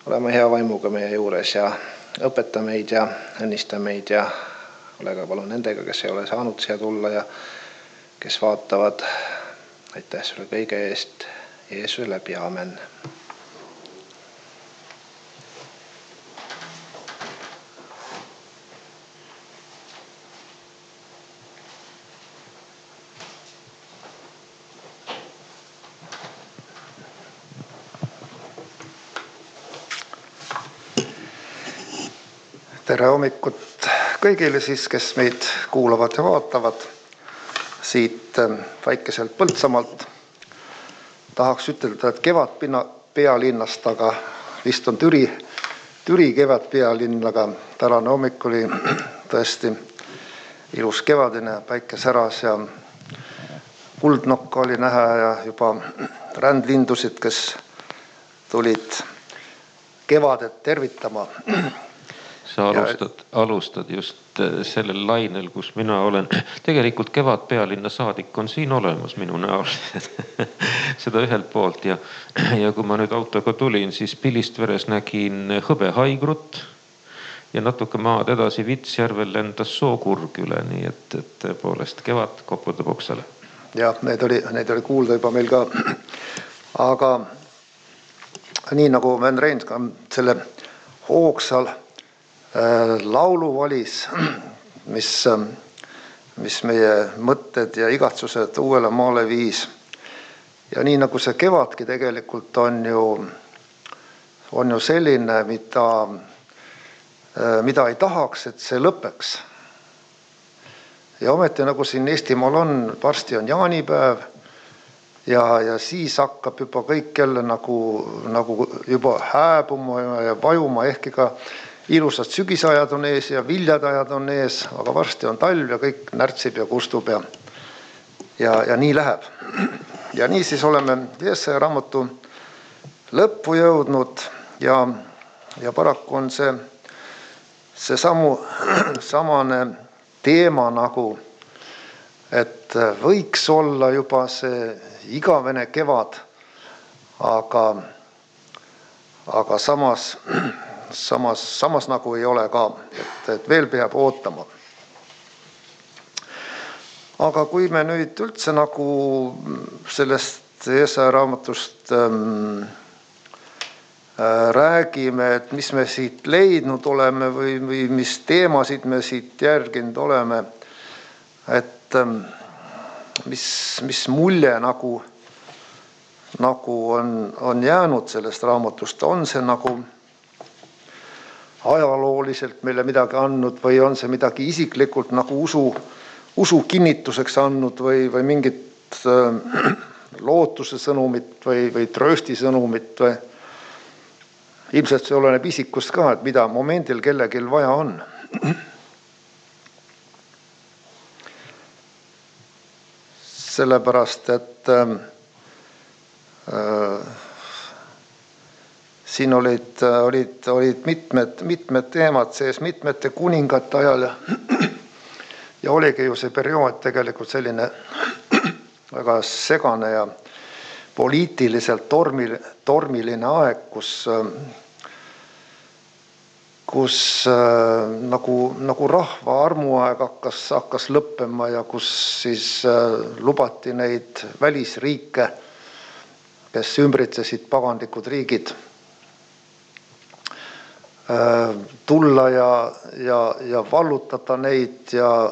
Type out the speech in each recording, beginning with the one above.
Oleme hea vaimuga meie juures ja õpeta meid ja õnnista meid ja ole ka palun nendega, kes ei ole saanud siia tulla ja kes vaatavad. Aitäh sulle kõige eest Jeesuse läbi, aamen. Tere hommikut kõigile siis, kes meid kuulavad ja vaatavad siit väikeselt Põltsamaalt. Tahaks ütelda, et kevad pealinnast, aga vist on Türi kevad pealinn, aga tänane hommik oli tõesti ilus kevadine, päike säras ja kuldnokka oli näha ja juba rändlindusid, kes tulid kevadet tervitama. Sa alustad just sellel lainel, kus mina olen. Tegelikult kevad pealinna saadik on siin olemas minu näol. Seda ühelt poolt ja kui ma nüüd autoga tulin, siis Pilistveres nägin hõbehaigrut ja natuke maad edasi Vitsjärvel lendas sookurg üle, nii et tõepoolest kevad koputab oksale. Ja, neid oli kuulda juba meil ka. Aga nii nagu Venn Reins ka selle hoogsal laulu valis, mis meie mõtted ja igatsused uuele maale viis. Ja nii nagu see kevadki tegelikult on ju selline, mida ei tahaks, et see lõpeks. Ja ometi nagu siin Eestimaal on, varsti on jaanipäev ja siis hakkab juba kõik jälle nagu juba hääbuma ja vajuma, ehkki ka ilusad sügisajad on ees ja viljadajad on ees, aga varsti on talv ja kõik närtsib ja kustub ja nii läheb. Ja nii siis oleme Jesaja raamatu lõppu jõudnud ja paraku on see samane teema nagu, et võiks olla juba see igavene kevad, aga samas nagu ei ole ka, et veel peab ootama. Aga kui me nüüd üldse nagu sellest Jesaja raamatust räägime, et mis me siit leidnud oleme või mis teemasid me siit järginud oleme, et mis mulje nagu on jäänud sellest raamatust, on see nagu ajalooliselt meile midagi andnud või on see midagi isiklikult nagu usu kinnituseks andnud või mingit lootuse sõnumit või tröösti sõnumit või ilmselt see oleneb isikust ka, et mida momendil kellelgi vaja on. Sellepärast, et siin olid mitmed teemad sees mitmete kuningate ajal ja oligi ju see periood tegelikult selline väga segane ja poliitiliselt tormiline aeg, kus nagu rahva armuaeg hakkas lõppema ja kus siis lubati neid välisriike, kes ümbritsesid pagandlikud riigid, tulla ja vallutada neid ja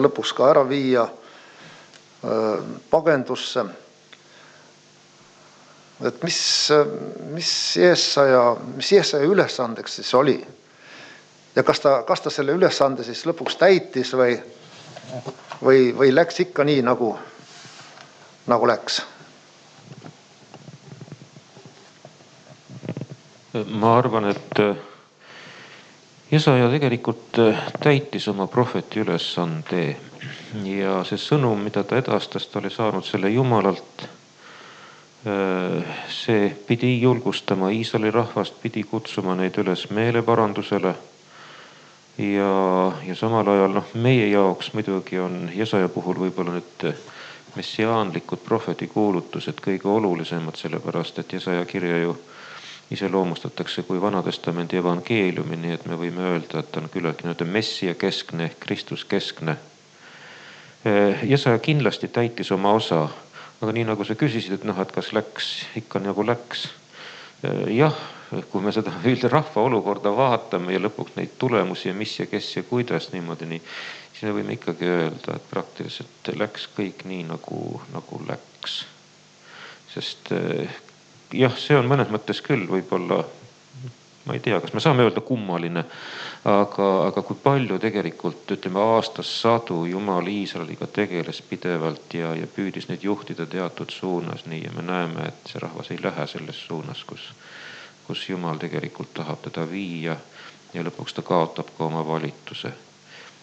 lõpuks ka ära viia pagendusse. Et mis Jesaja ülesandeks siis oli? Ja kas ta selle ülesande siis lõpuks täitis või läks ikka nii, nagu läks? Ma arvan, et Jesaja tegelikult täitis oma prohveti ülesande ja see sõnum, mida ta edastas, ta oli saanud selle Jumalalt. See pidi julgustama Iisraeli rahvast, pidi kutsuma neid üles meeleparandusele ja samal ajal meie jaoks muidugi on Jesaja puhul võib-olla nüüd messiaanlikud prohveti kuulutused kõige olulisemad, sellepärast et Jesaja kirja ju iseloomustatakse kui Vanatestamendi evangeeliumi, nii et me võime öelda, et on küllaltki nii-öelda Messia keskne ehk Kristus keskne. Jesaja kindlasti täitis oma osa, aga nii nagu sa küsisid, et kas läks ikka nagu läks. Jah, kui me seda rahva olukorda vaatame ja lõpuks neid tulemusi ja mis ja kes ja kuidas niimoodi nii, siis me võime ikkagi öelda, et praktiliselt läks kõik nii nagu läks. Sest jah, see on mõnes mõttes küll võib-olla, ma ei tea, kas me saame öelda kummaline, aga kui palju tegelikult, ütleme, aastas sadu Jumal Iisraeliga tegeles pidevalt ja püüdis neid juhtida teatud suunas, nii, ja me näeme, et see rahvas ei lähe selles suunas, kus Jumal tegelikult tahab teda viia ja lõpuks ta kaotab ka oma valituse.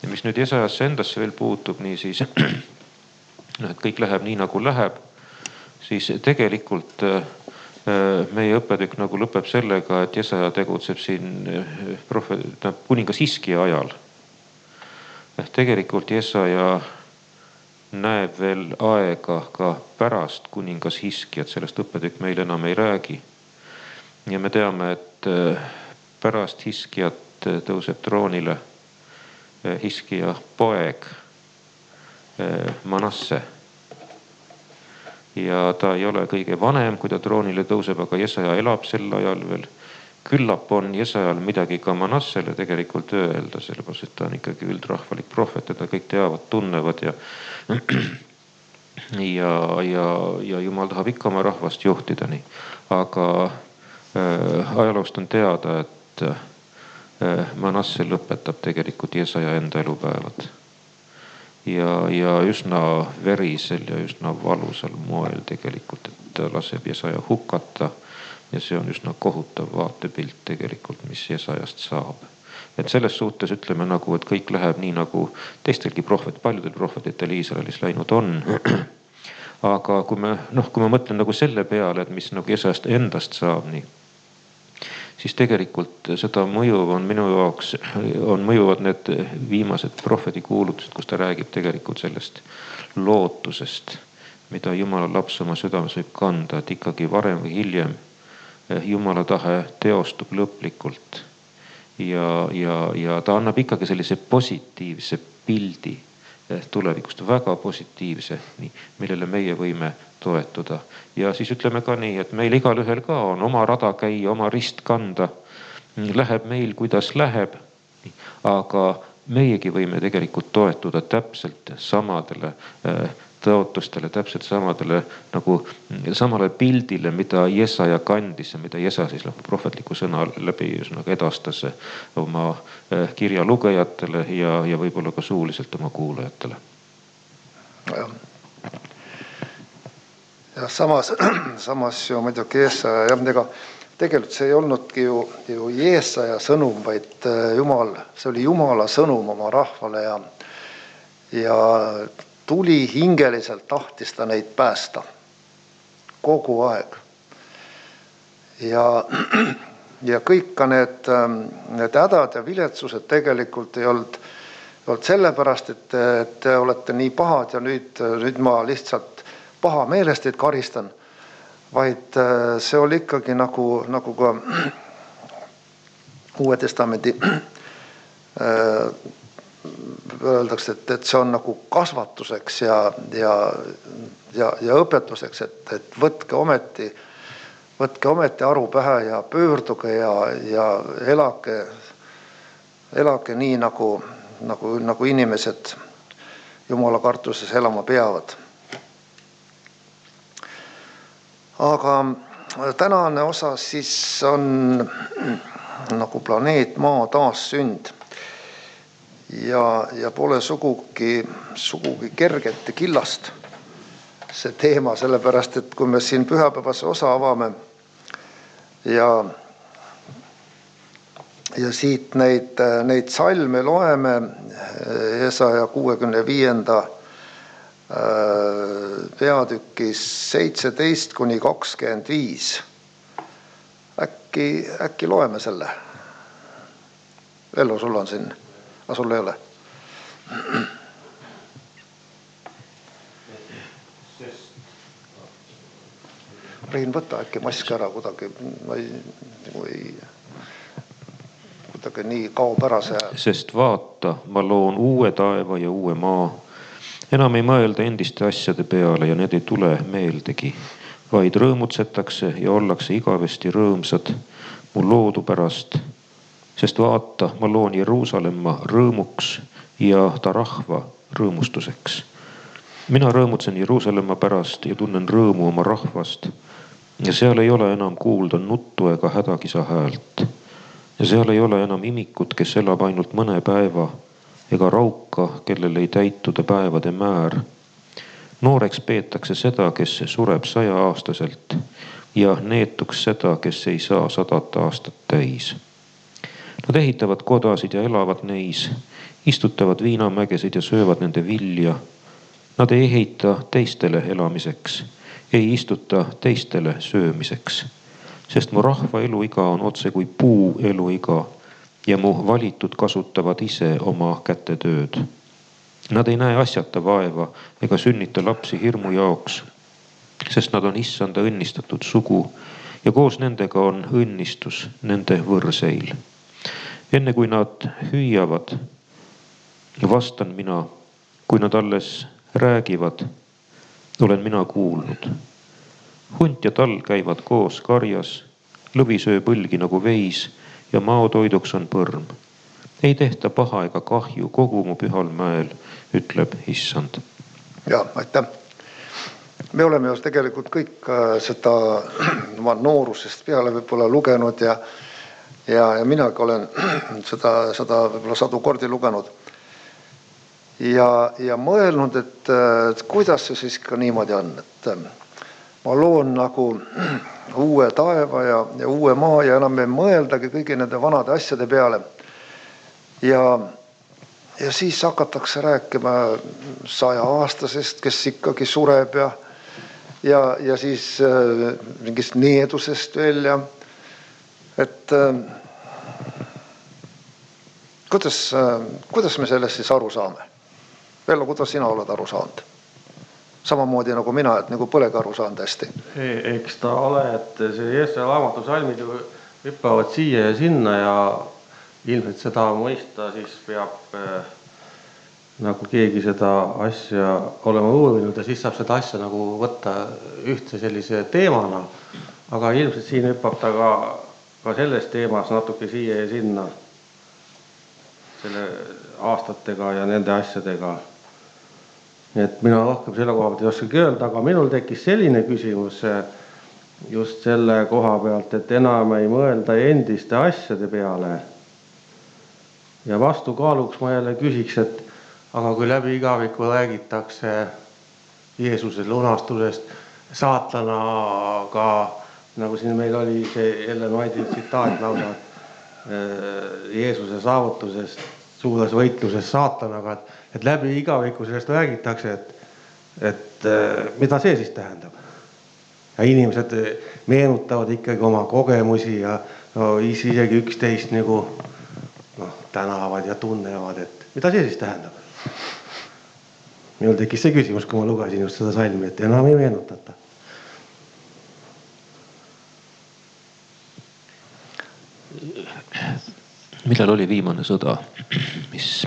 Ja mis nüüd Jesajasse endasse veel puutub, nii siis, et kõik läheb nii nagu läheb, siis tegelikult meie õppetükk nagu lõpeb sellega, et Jesaja tegutseb siin kuningas Hiskia ajal. Tegelikult Jesaja näeb veel aega ka pärast kuningas Hiskiat, sellest õppetükk meil enam ei räägi. Ja me teame, et pärast Hiskiat tõuseb troonile Hiskia poeg Manasse. Ja ta ei ole kõige vanem, kui ta troonile tõuseb, aga Jesaja elab sel ajal veel. Küllap on Jesajal midagi ka Manassele tegelikult öelda, sellepärast, et ta on ikkagi üldrahvalik prohvet, teda kõik teavad, tunnevad ja Jumal tahab ikka oma rahvast juhtida nii. Aga ajaloost on teada, et Manasse lõpetab tegelikult Jesaja enda elupäevad. Ja üsna verisel ja üsna valusal moel tegelikult, et ta laseb Jesaja hukata ja see on üsna kohutav vaatepilt tegelikult, mis Jesajast saab. Et selles suhtes ütleme nagu, et kõik läheb nii nagu teistelgi paljudel prohvetitel Iisraelis läinud on. Aga kui ma mõtlen nagu selle peale, et mis nagu Jesajast endast saab nii, siis tegelikult seda mõjuv on minu jaoks, mõjuvad need viimased prohveti kuulutused, kus ta räägib tegelikult sellest lootusest, mida Jumala laps oma südames võib kanda, et ikkagi varem või hiljem Jumala tahe teostub lõplikult. Ja ta annab ikkagi sellise positiivse pildi tulevikust, väga positiivse, millele meie võime toetuda. Ja siis ütleme ka nii, et meil igal ühel ka on oma rada käia, oma rist kanda. Läheb meil, kuidas läheb. Aga meiegi võime tegelikult toetuda täpselt samadele tõotustele, täpselt samale pildile, mida Jesaja kandis ja mida Jesaja siis prohvetliku sõna läbi edastas oma kirja lugejatele ja võib-olla ka suuliselt oma kuulajatele. Ja samas ju muidugi Jesaja, ega tegelikult see ei olnudki ju Jesaja sõnum, vaid see oli Jumala sõnum oma rahvale ja tuli hingeliselt, tahtis ta neid päästa kogu aeg. Ja kõik ka need hädad ja viletsused tegelikult ei olnud sellepärast, et te olete nii pahad ja nüüd ma lihtsalt paha meelest teid karistan, vaid see oli ikkagi nagu ka Uue Testamendi öeldakse, et see on nagu kasvatuseks ja õpetuseks, et võtke ometi aru pähe ja pöörduge ja elage nii nagu inimesed Jumala kartuses elama peavad. Aga tänane osa siis on nagu planeet Maa taassünd ja pole sugugi kerget ja killast see teema, sellepärast et kui me siin pühapäevase osa avame ja siit neid salme loeme Jesaja 65. peatükis 17-25. Äkki loeme selle? Vello, sul on siin, aga sul ei ole? Rein, võta äkki mask ära kuidagi, kuidagi nii kaob ära see. Sest vaata, ma loon uue taeva ja uue maa. Enam ei mõelda endiste asjade peale ja need ei tule meeldegi, vaid rõõmutsetakse ja ollakse igavesti rõõmsad mu loodu pärast. Sest vaata, ma loon Jeruusalemma rõõmuks ja ta rahva rõõmustuseks. Mina rõõmutsen Jeruusalemma pärast ja tunnen rõõmu oma rahvast. Ja seal ei ole enam kuulda nuttu ega hädakisa häält. Ja seal ei ole enam imikut, kes elab ainult mõne päeva, ega rauka, kellel ei täituda päevade määr. Nooreks peetakse seda, kes sureb 100-aastaselt ja neetuks seda, kes ei saa 100 aastat täis. Nad ehitavad kodasid ja elavad neis, istutavad viinamägesid ja söövad nende vilja. Nad ei ehita teistele elamiseks, ei istuta teistele söömiseks, sest mu rahva eluiga on otse kui puu eluiga ja mu valitud kasutavad ise oma kätetööd. Nad ei näe asjata vaeva ega sünnita lapsi hirmu jaoks, sest nad on issanda õnnistatud sugu ja koos nendega on õnnistus nende võrseil. Enne kui nad hüüavad, vastan mina, kui nad alles räägivad, olen mina kuulnud. Hunt ja tall käivad koos karjas, lõvi söö põlgi nagu veis ja maotoiduks on põrm. Ei tehta paha ega kahju kogu mu pühal mäel, ütleb issand. Ja, aitäh. Me oleme just tegelikult kõik seda oma noorusest peale võib-olla lugenud ja minagi olen seda võib-olla sadu kordi lugenud. Ja mõelnud, et kuidas see siis ka niimoodi on, et ma loon nagu uue taeva ja uue maa ja enam ei mõeldagi kõigi nende vanade asjade peale. Ja siis hakatakse rääkima 100-aastasest, kes ikkagi sureb ja siis mingist needusest veel ja et kuidas me sellest siis aru saame? Vello, kuidas sina oled aru saanud? Samamoodi nagu mina, et nagu põlegi aru saanud hästi. Eks ta ole, et see Jeesuse raamatu salmid ju hüppavad siia ja sinna ja ilmselt seda mõista siis peab nagu keegi seda asja olema uurinud ja siis saab seda asja nagu võtta ühtse sellise teemana. Aga ilmselt siin hüppab ta ka selles teemas natuke siia ja sinna selle aastatega ja nende asjadega. Et mina rohkem selle koha pealt ei oskagi öelda, aga minul tekkis selline küsimus just selle koha pealt, et enam ei mõelda endiste asjade peale. Ja vastukaaluks ma jälle küsiks, et aga kui läbi igaviku räägitakse Jeesuse lunastusest, saatanaga, nagu siin meil oli see Ellen White'i tsitaat lausa, Jeesuse saavutusest suures võitluses saatanaga, et läbi igaviku sellest räägitakse, et mida see siis tähendab. Ja inimesed meenutavad ikkagi oma kogemusi ja isegi üksteist nagu tänavad ja tunnevad, et mida see siis tähendab. Minul tekkis see küsimus, kui ma lugesin just seda salmi, et enam ei meenutata. Millal oli viimane sõda, mis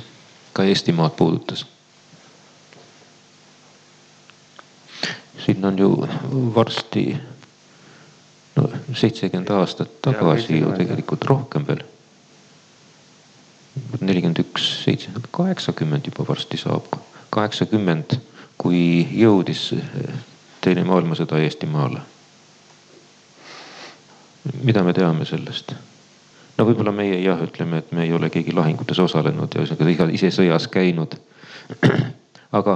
ka Eestimaad puudutas? Siin on ju varsti 70 aastat tagasi ju tegelikult rohkem veel. 41, 80 juba varsti saab. 80, kui jõudis teine maailmasõda Eestimaale. Mida me teame sellest? No võib-olla meie ütleme, et me ei ole keegi lahingutes osalenud ja ise sõjas käinud. Aga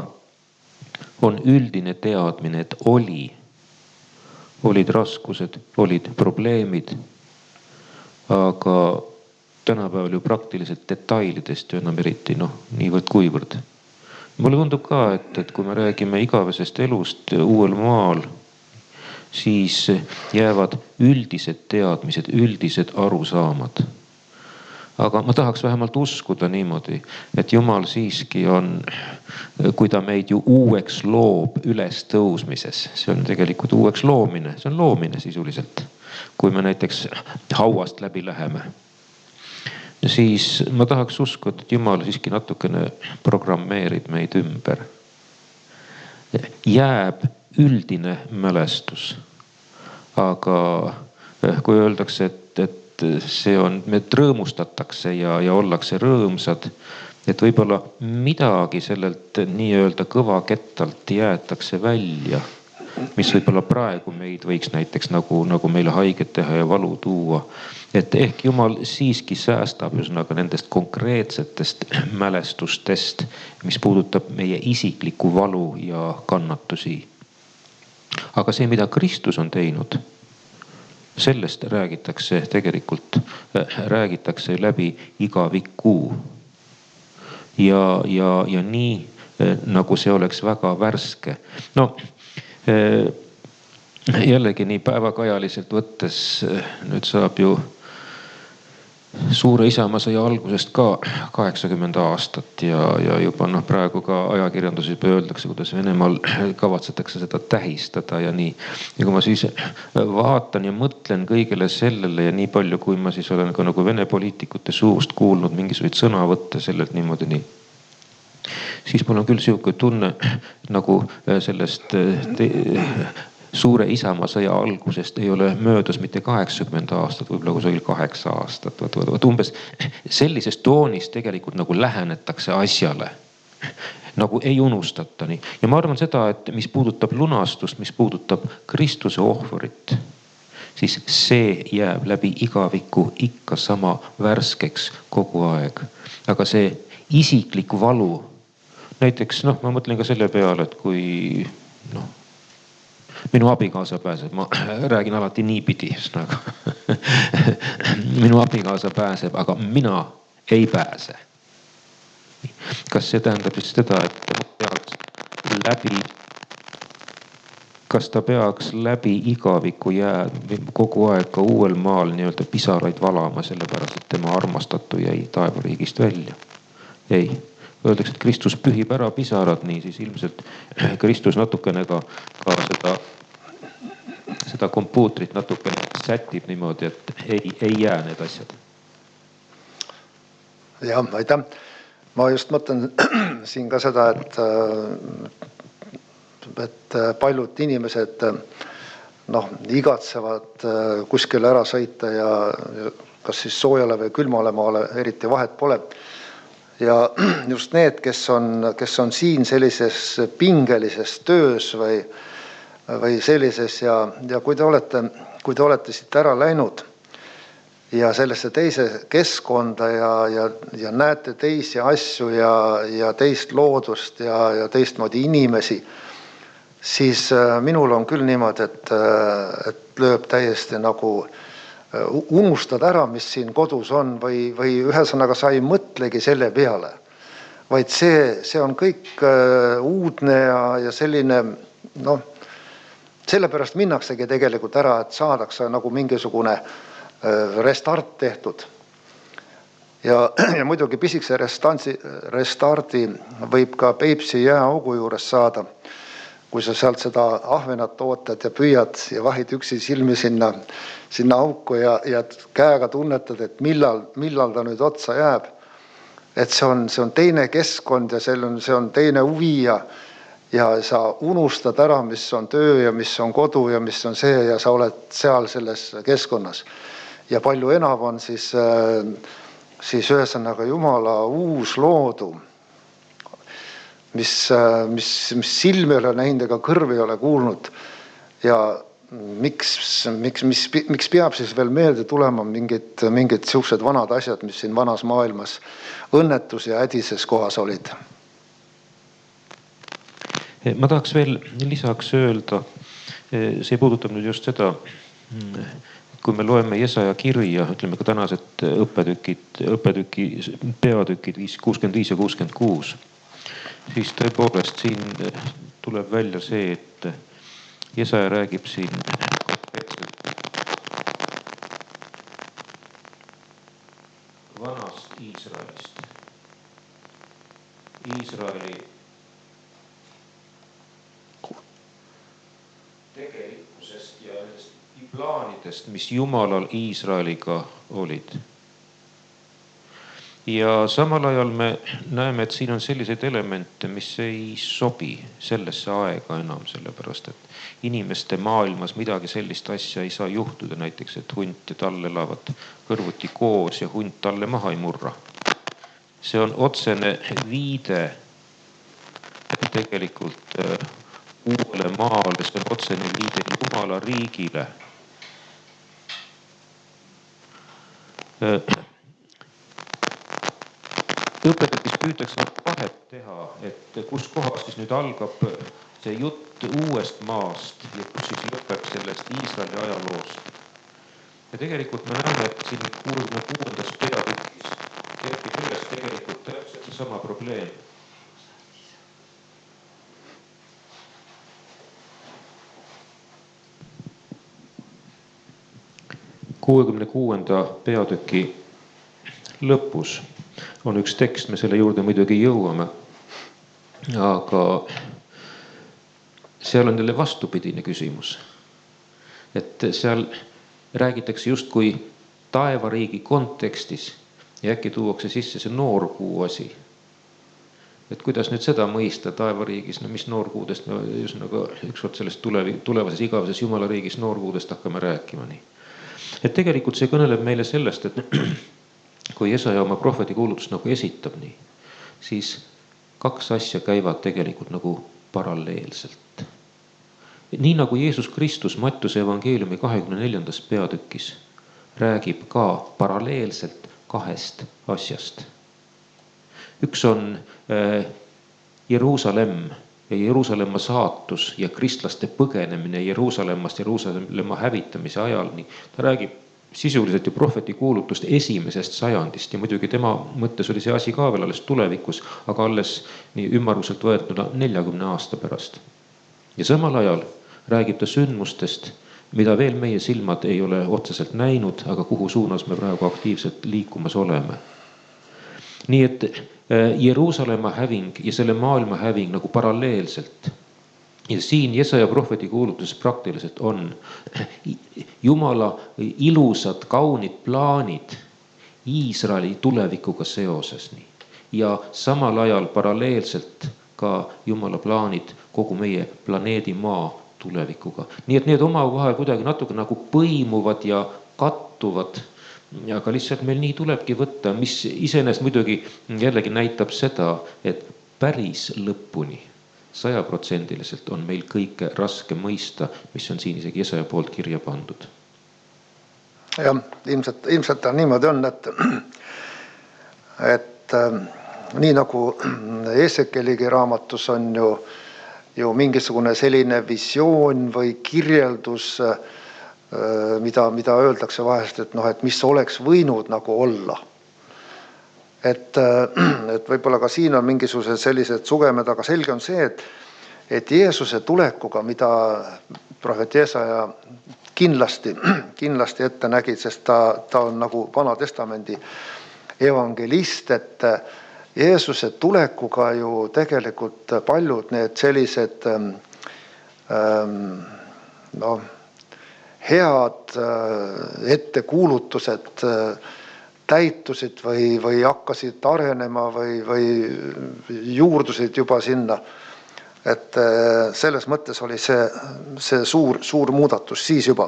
on üldine teadmine, et olid raskused, olid probleemid, aga tänapäeval ju praktiliselt detailidest ju enam eriti niivõrd kuivõrd. Mulle tundub ka, et kui me räägime igavesest elust uuel maal, siis jäävad üldised teadmised, üldised arusaamad. aga ma tahaks vähemalt uskuda niimoodi, et Jumal siiski on, kui ta meid ju uueks loob üles tõusmises, see on tegelikult uueks loomine, see on loomine sisuliselt. Kui me näiteks hauast läbi läheme, siis ma tahaks uskuda, et Jumal siiski natukene programmeerib meid ümber. Jääb üldine mälestus, aga kui öeldakse, et see on, meid rõõmustatakse ja ollakse rõõmsad, et võib-olla midagi sellelt nii-öelda kõva kettalt jäetakse välja, mis võib-olla praegu meid võiks näiteks nagu meile haiget teha ja valu tuua. Et ehk Jumal siiski säästab üsnaga nendest konkreetsetest mälestustest, mis puudutab meie isiklikku valu ja kannatusi. Aga see, mida Kristus on teinud, sellest räägitakse läbi igaviku. Ja nii, nagu see oleks väga värske. No, jällegi nii päevakajaliselt võttes, nüüd saab ju suure isamaasõja algusest ka 80 aastat ja juba praegu ka ajakirjanduses juba öeldakse, kuidas Venemaal kavatsetakse seda tähistada ja nii. Ja kui ma siis vaatan ja mõtlen kõigele sellele ja nii palju, kui ma siis olen ka nagu Vene poliitikute suust kuulnud mingisuguseid sõnavõtte sellelt niimoodi nii, siis mul on küll siuke tunne nagu sellest suure isamaasõja algusest ei ole möödas mitte 80 aastat, võib-olla kusagil 8 aastat. Võt umbes sellises toonis tegelikult nagu lähenetakse asjale, nagu ei unustata nii. Ja ma arvan seda, et mis puudutab lunastust, mis puudutab Kristuse ohvrit, siis see jääb läbi igaviku ikka sama värskeks kogu aeg. Aga see isiklik valu, näiteks ma mõtlen ka selle peale, et kui minu abikaasa pääseb, ma räägin alati niipidi, minu abikaasa pääseb, aga mina ei pääse. Kas see tähendab siis seda, et kas ta peaks läbi igaviku kogu aeg ka uuel maal nii-öelda pisaraid valama, sellepärast, et tema armastatu jäi taevariigist välja? Ei. Öeldakse, et Kristus pühib ära pisarad, nii siis ilmselt Kristus natukene ka seda kompuutrit natukene sätib niimoodi, et ei jää need asjad. Ja, aitäh. Ma just mõtlen siin ka seda, et paljud inimesed igatsevad kuskile ära sõita ja kas siis soojale või külmale maale eriti vahet pole. Ja just need, kes on siin sellises pingelises töös või sellises ja kui te olete siit ära läinud ja sellesse teise keskkonda ja näete teisi asju ja teist loodust ja teistmoodi inimesi, siis minul on küll niimoodi, et lööb täiesti nagu unustad ära, mis siin kodus on või ühesõnaga sa ei mõtlegi selle peale, vaid see on kõik uudne ja selline, sellepärast minnaksegi tegelikult ära, et saadakse nagu mingisugune restart tehtud. Ja muidugi pisikese restardi võib ka Peipsi jääaugu juures saada, kui sa sealt seda ahvenat ootad ja püüad ja vahid üksi silmi sinna auku ja käega tunnetad, et millal ta nüüd otsa jääb. Et see on teine keskkond ja see on teine huvi ja sa unustad ära, mis on töö ja mis on kodu ja mis on see ja sa oled seal selles keskkonnas. Ja palju enam on siis ühesõnaga Jumala uus loodu, mis silmi ei ole näinud ega kõrvi ei ole kuulnud. Ja miks peab siis veel meelde tulema mingid siuksed vanad asjad, mis siin vanas maailmas õnnetus ja hädises kohas olid? Ma tahaks veel lisaks öelda, see puudutab nüüd just seda, kui me loeme Jesaja kirja, ütleme ka tänased õppetüki peatükid 65 ja 66, siis tõepoolest siin tuleb välja see, et Jesaja räägib siin vanast Iisraelist. Iisraeli tegelikkusest ja nendest plaanidest, mis Jumalal Iisraeliga olid. Ja samal ajal me näeme, et siin on selliseid elemente, mis ei sobi sellesse aega enam, sellepärast et inimeste maailmas midagi sellist asja ei saa juhtuda, näiteks et hunt ja tall elavad kõrvuti koos ja hunt talle maha ei murra. See on otsene viide tegelikult uuele maale, see on otsene viide Jumala riigile. Õpetatis püütakse vahet teha, et kus kohas siis nüüd algab see jutt uuest maast ja kus siis lõpeb sellest Iisraeli ajaloost. Ja tegelikult me näeme, et siin 66. peatükis kerkib üles tegelikult täpselt sama probleem. peatüki lõpus on üks tekst, me selle juurde muidugi jõuame, aga seal on jälle vastupidine küsimus. Et seal räägitakse justkui taevariigi kontekstis ja äkki tuuakse sisse see noorkuu asi. Et kuidas nüüd seda mõista taevariigis, no mis noorkuudest, me just nagu ükskord sellest tulevases igaveses Jumala riigis noorkuudest hakkame rääkima nii. Et tegelikult see kõneleb meile sellest, et kui Jesaja oma prohveti kuulutust nagu esitab nii, siis kaks asja käivad tegelikult nagu paralleelselt. Nii nagu Jeesus Kristus Mattuse evangeeliumi 24. peatükis räägib ka paralleelselt kahest asjast. Üks on Jeruusalemm ja Jeruusalemma saatus ja kristlaste põgenemine Jeruusalemmast, Jeruusalemma hävitamise ajal. Ta räägib sisuliselt ju prohveti kuulutust 1. sajandist ja muidugi tema mõttes oli see asi ka veel alles tulevikus, aga alles nii ümmarguselt võetuna 40 aasta pärast. Ja samal ajal räägib ta sündmustest, mida veel meie silmad ei ole otseselt näinud, aga kuhu suunas me praegu aktiivselt liikumas oleme. Nii et Jeruusalemma häving ja selle maailma häving nagu paralleelselt. Ja siin Jesaja prohveti kuulutuses praktiliselt on Jumala ilusad, kaunid plaanid Iisraeli tulevikuga seoses. Ja samal ajal paralleelselt ka Jumala plaanid kogu meie planeedi maa tulevikuga. Nii et need omavahel kuidagi natuke nagu põimuvad ja kattuvad. Aga lihtsalt meil nii tulebki võtta, mis iseenesest muidugi jällegi näitab seda, et päris lõpuni 100% on meil kõike raske mõista, mis on siin isegi Jesaja poolt kirja pandud. Jah, ilmselt niimoodi on, et nii nagu Esekieligi raamatus on ju mingisugune selline visioon või kirjeldus, mida öeldakse vahest, et mis oleks võinud nagu olla. Et võib-olla ka siin on mingisugused sellised sugemed, aga selge on see, et Jeesuse tulekuga, mida prohvet Jesaja kindlasti ette nägi, sest ta on nagu Vana Testamendi evangelist, et Jeesuse tulekuga ju tegelikult paljud need sellised head ettekuulutused täitusid või hakkasid arenema või juurdusid juba sinna. Et selles mõttes oli see suur muudatus siis juba.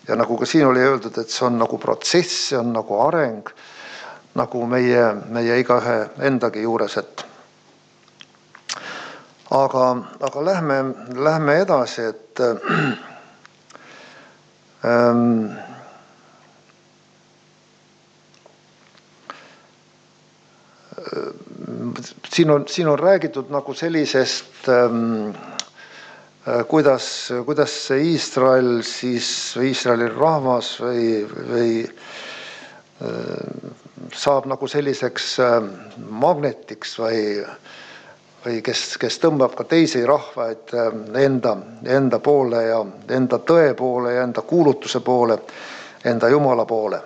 Ja nagu ka siin oli öeldud, et see on nagu protsess, see on nagu areng, nagu meie igaühe endagi juures. Aga lähme edasi, et siin on räägitud nagu sellisest, kuidas see Iisrael siis, Iisraeli rahvas või saab nagu selliseks magnetiks või kes tõmbab ka teisi rahvaid enda poole ja enda tõe poole ja enda kuulutuse poole, enda Jumala poole.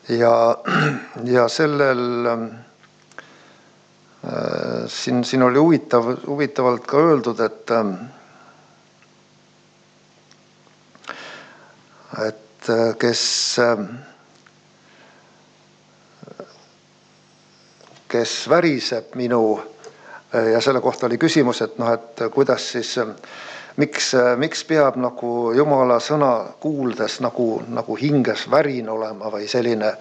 ja sellel siin oli huvitavalt ka öeldud, et kes väriseb minu, ja selle kohta oli küsimus, et et kuidas siis, miks peab nagu Jumala sõna kuuldes nagu hinges värin olema või selline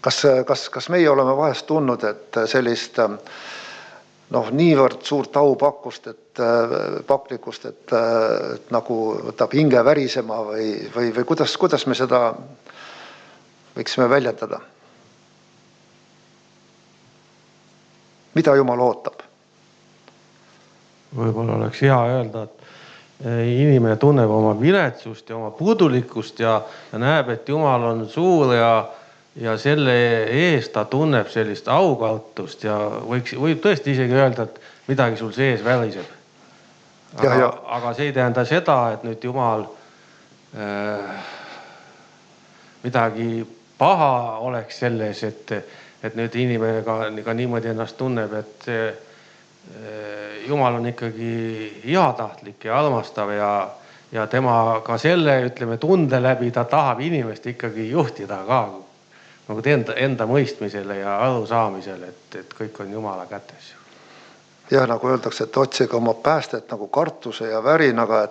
kas meie oleme vahest tundnud, et sellist niivõrd suurt aupakkust, paklikkust, et nagu võtab hinge värisema või kuidas me seda võiksime väljendada? Mida Jumal ootab? Võib-olla oleks hea öelda, et inimene tunneb oma viletsust ja oma puudulikkust ja näeb, et Jumal on suur ja selle eest ta tunneb sellist aukartust ja võib tõesti isegi öelda, et midagi sul sees väriseb. Aga see ei tähenda seda, et nüüd Jumal midagi paha oleks selles, et nüüd inimene ka niimoodi ennast tunneb, et Jumal on ikkagi heatahtlik ja armastav ja tema ka selle, ütleme, tunde läbi ta tahab inimest ikkagi juhtida ka nagu enda mõistmisele ja arusaamisele, et kõik on Jumala kätes. Ja nagu öeldakse, et otsige oma päästet nagu kartuse ja värinaga,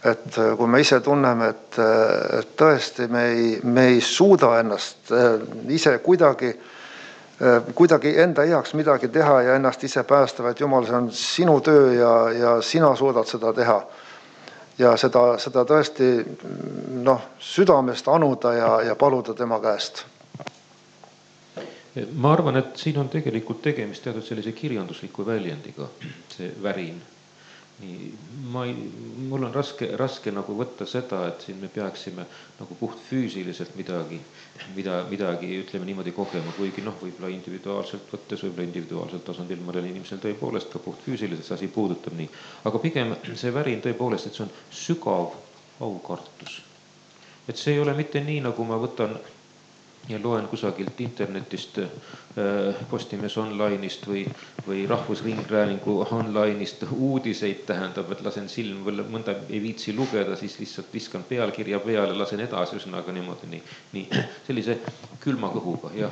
et kui me ise tunneme, et tõesti me ei suuda ennast ise kuidagi enda heaks midagi teha ja ennast ise päästa, et Jumal, see on sinu töö ja sina suudad seda teha. Ja seda tõesti südamest anuda ja paluda tema käest. Ma arvan, et siin on tegelikult tegemist teatud sellise kirjandusliku väljendiga, see värin. Mul on raske nagu võtta seda, et siin me peaksime nagu puht füüsiliselt midagi, ütleme niimoodi kogema, kuigi võib-olla individuaalselt võttes, võib-olla individuaalselt tasandil mõnel inimesel tõepoolest ka puht füüsiliselt see asi puudutab nii. Aga pigem see värin tõepoolest, et see on sügav aukartus. Et see ei ole mitte nii, nagu ma võtan ja loen kusagilt internetist, Postimees online'ist või Rahvusringhäälingu online'ist uudiseid, tähendab, et lasen silm mõnda ei viitsi lugeda, siis lihtsalt viskan pealkirja peale, lasen edasi üsnaga niimoodi nii sellise külma kõhuga. Ja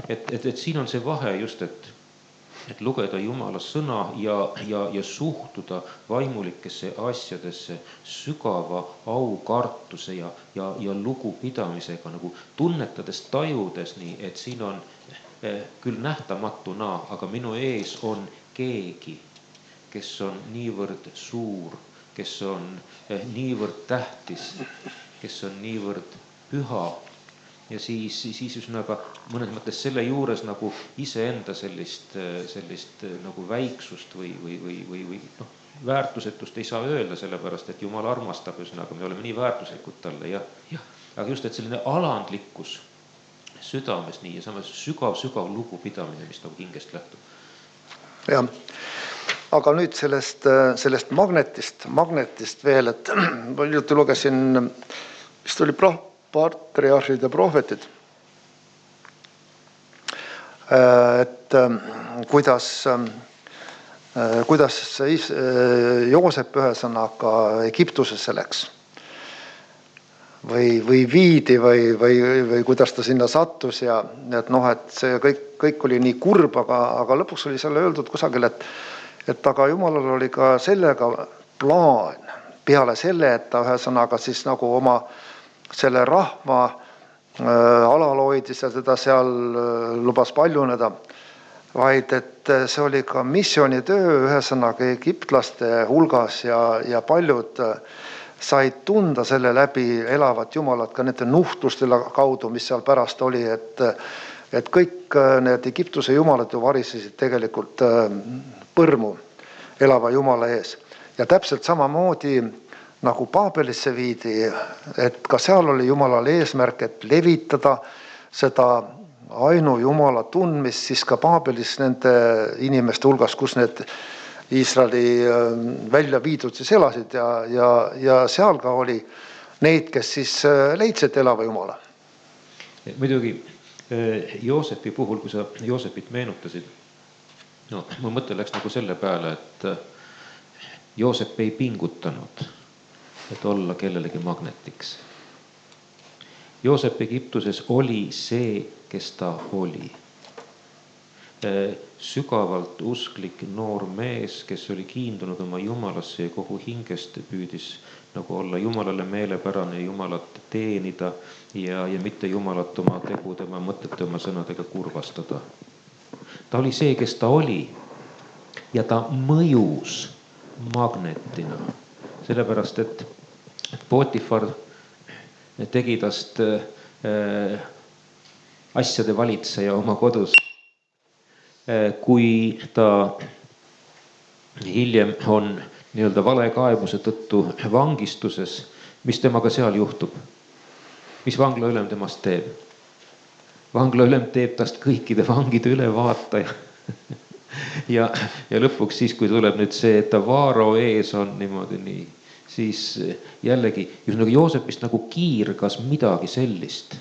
et siin on see vahe just, et lugeda Jumala sõna ja suhtuda vaimulikesse asjadesse sügava aukartuse ja lugupidamisega, nagu tunnetades, tajudes nii, et siin on küll nähtamatuna, aga minu ees on keegi, kes on niivõrd suur, kes on niivõrd tähtis, kes on niivõrd püha. Ja siis üsnaga mõnes mõttes selle juures nagu iseenda sellist nagu väiksust või väärtusetust ei saa öelda, sellepärast, et Jumal armastab üsnaga, me oleme nii väärtuslikud talle. Aga just, et selline alandlikkus südames nii ja samas sügav lugupidamine, mis nagu hingest lähtub. Ja, aga nüüd sellest magnetist veel, et hiljuti lugesin, vist oli patriarhid ja prohvetid, et kuidas Joosep ühesõnaga Egiptusesse läks või viidi või kuidas ta sinna sattus ja et see kõik oli nii kurb, aga lõpuks oli selle öeldud kusagil, et aga Jumalal oli ka sellega plaan peale selle, et ta ühesõnaga siis nagu oma selle rahva alal hoidis ja teda seal lubas paljuneda, vaid et see oli ka missioonitöö ühesõnaga egiptlaste hulgas ja paljud said tunda selle läbi elavat Jumalat ka nende nuhtluste kaudu, mis seal pärast oli, et kõik need Egiptuse jumalad ju varisesid tegelikult põrmu elava Jumala ees. Ja täpselt samamoodi nagu Paabelisse viidi, et ka seal oli Jumalal eesmärk, et levitada seda ainu Jumala tundmist, siis ka Paabelis nende inimeste hulgas, kus need Iisraeli välja viidud siis elasid ja seal ka oli neid, kes siis leidsid elava Jumala. Muidugi Joosepi puhul, kui sa Joosepit meenutasid, no mu mõte läks nagu selle peale, et Joosep ei pingutanud, et olla kellelegi magnetiks. Joosep Egiptuses oli see, kes ta oli. Sügavalt usklik noor mees, kes oli kiindunud oma Jumalasse ja kogu hingest püüdis nagu olla Jumalale meelepärane, Jumalat teenida ja mitte Jumalat oma tegude, oma mõtete, oma sõnadega kurvastada. Ta oli see, kes ta oli ja ta mõjus magnetina, sellepärast et Potifar tegi tast asjade valitseja oma kodus. Kui ta hiljem on nii-öelda valekaebuse tõttu vangistuses, mis temaga seal juhtub? Mis vanglaülem temast teeb? Vanglaülem teeb tast kõikide vangide ülevaataja. ja lõpuks siis, kui tuleb nüüd see, et ta Vaaro ees on niimoodi nii, siis jällegi just nagu Joosepist nagu kiirgas midagi sellist,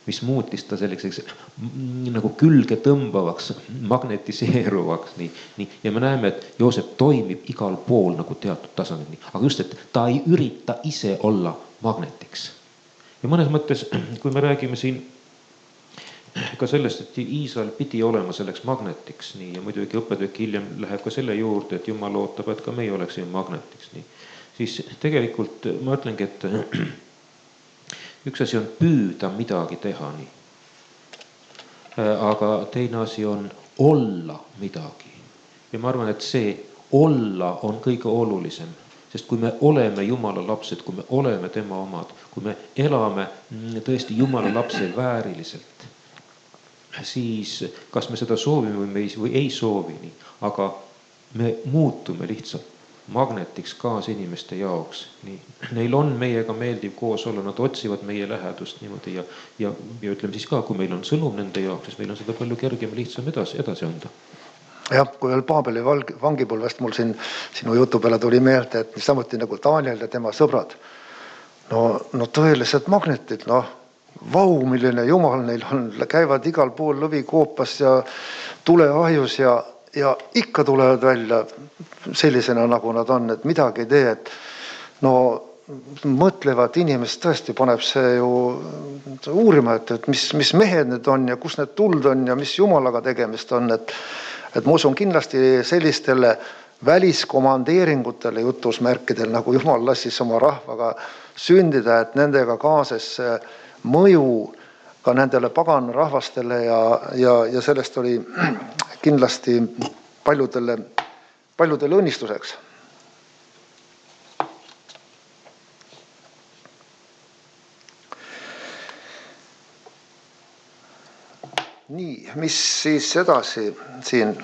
mis muutis ta selliseks nagu külge tõmbavaks, magnetiseeruvaks. Nii. Ja me näeme, et Joosep toimib igal pool nagu teatud tasandil. Aga just, et ta ei ürita ise olla magnetiks. Ja mõnes mõttes, kui me räägime siin ka sellest, et Iisrael pidi olema selleks magnetiks, nii, ja muidugi õppetükk hiljem läheb ka selle juurde, et Jumal ootab, et ka meie oleksime magnetiks. Nii. Siis tegelikult ma ütlengi, et üks asi on püüda midagi teha nii. Aga teine asi on olla midagi. Ja ma arvan, et see olla on kõige olulisem. Sest kui me oleme Jumala lapsed, kui me oleme tema omad, kui me elame tõesti Jumala lapse vääriliselt, siis kas me seda soovime või ei soovi nii, aga me muutume lihtsalt magnetiks kaasinimeste jaoks. Nii. Neil on meiega meeldiv koos olla, nad otsivad meie lähedust niimoodi ja ütleme siis ka, kui meil on sõnum nende jaoks, siis meil on seda palju kergem lihtsam edasi anda. Jah, kui veel Paabeli vangipõlvest mul siin sinu jutu peale tuli meelde, et samuti nagu Daniel ja tema sõbrad. No tõelised magnetid, vau, milline Jumal neil on, käivad igal pool lõvikoopas ja tuleahjus ja ikka tulevad välja sellisena, nagu nad on, et midagi ei tee, et mõtlevad inimest tõesti paneb see ju uurima, et mis mehed need on ja kus need tuld on ja mis Jumalaga tegemist on, et ma usun kindlasti sellistele väliskomandeeringutele jutusmärkidel, nagu Jumal lassis oma rahvaga sündida, et nendega kaasas mõju ka nendele pagan rahvastele ja sellest oli kindlasti paljudele õnnistuseks. Nii, mis siis edasi siin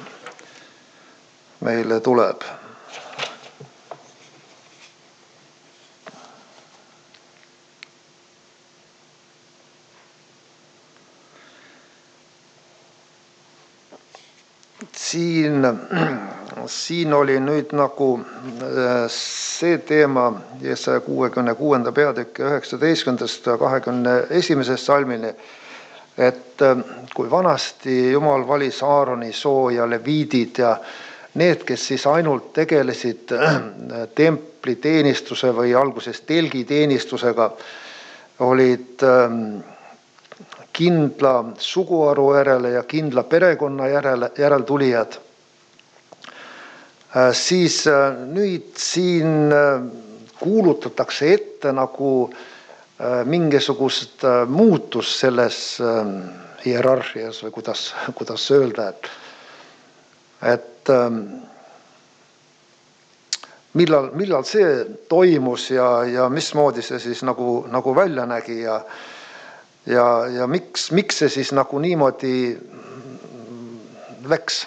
meile tuleb? Siin oli nüüd nagu see teema Jesaja 66. peatükki 19. ja 21. salmini, et kui vanasti Jumal valis Aaroni soo ja leviidid ja need, kes siis ainult tegelesid templiteenistuse või alguses telgiteenistusega, olid kindla suguharu järele ja kindla perekonna järeltulijad, siis nüüd siin kuulutatakse ette nagu mingisugust muutus selles hierarhias või kuidas öelda, et millal see toimus ja mismoodi see siis nagu välja nägi ja miks see siis nagu niimoodi läks?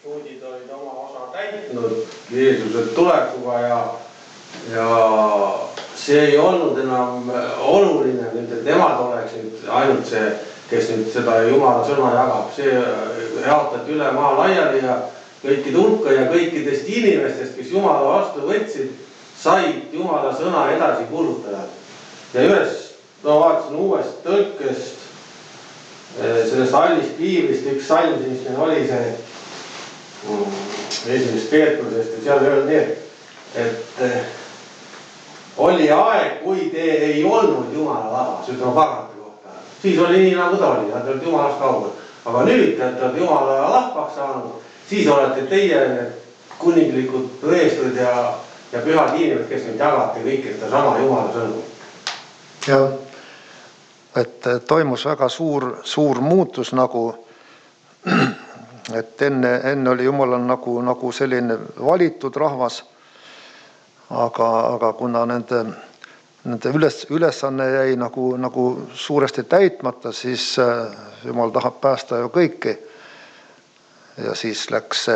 Juudid olid oma osa täitnud Jeesuse tulekuga ja see ei olnud enam oluline, et nemad oleks nüüd ainult see, kes nüüd seda Jumala sõna jagab. See jaotati üle maa laiali ja kõikide hulka ja kõikidest inimestest, kes Jumala vastu võtsid, said Jumala sõna edasi kuulutada. Ja ma vaatasin uuest tõlkest, sellest Allis Piiblist, üks salm, mis meil oli see esimest Peetrusest, ja seal öeldi nii, et oli aeg, kui te ei olnud Jumala labas, ütleme pagante kohta. Siis oli nii nagu ta oli, nad olid Jumalast kaugel. Aga nüüd te olete Jumala lahvaks saanud, siis olete teie kuninglikud preestrid ja pühad inimesed, kes nüüd jagate kõik, et sama Jumala sõnum. Ja, et toimus väga suur muutus nagu, et enne oli Jumalal nagu selline valitud rahvas, aga kuna nende ülesanne jäi nagu suuresti täitmata, siis Jumal tahab päästa ju kõiki. Ja siis läks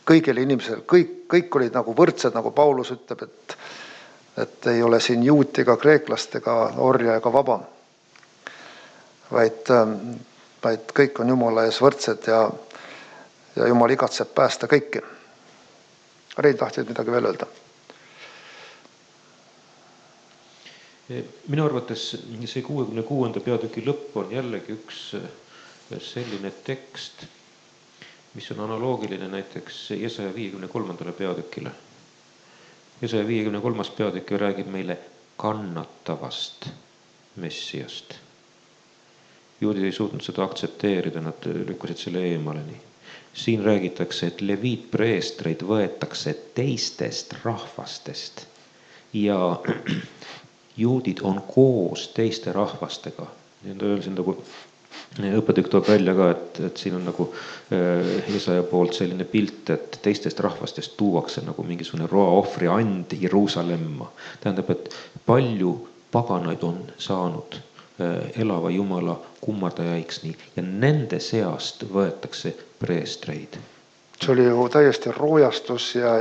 kõigile inimesel, kõik olid nagu võrdsed, nagu Paulus ütleb, et ei ole siin juut ega kreeklast ega orja ega vaba. Vaid kõik on Jumala ees võrdsed ja Jumal igatseb päästa kõiki. Rein, tahtsid midagi veel öelda? Minu arvates see 66. peatüki lõpp on jällegi üks selline tekst, mis on analoogiline näiteks Jesaja 53. peatükile. Jesaja 53. peatükk räägib meile kannatavast Messiast. Juudid ei suutnud seda aktsepteerida, nad lükkasid selle eemaleni. Siin räägitakse, et leviitpreestreid võetakse teistest rahvastest ja juudid on koos teiste rahvastega. Õppetükk toob välja ka, et siin on nagu Jesaja poolt selline pilt, et teistest rahvastest tuuakse nagu mingisugune roaohvri and Jeruusalemma. Tähendab, et palju paganaid on saanud elava Jumala kummardajaiksi ja nende seast võetakse preestreid. See oli ju täiesti roojastus ja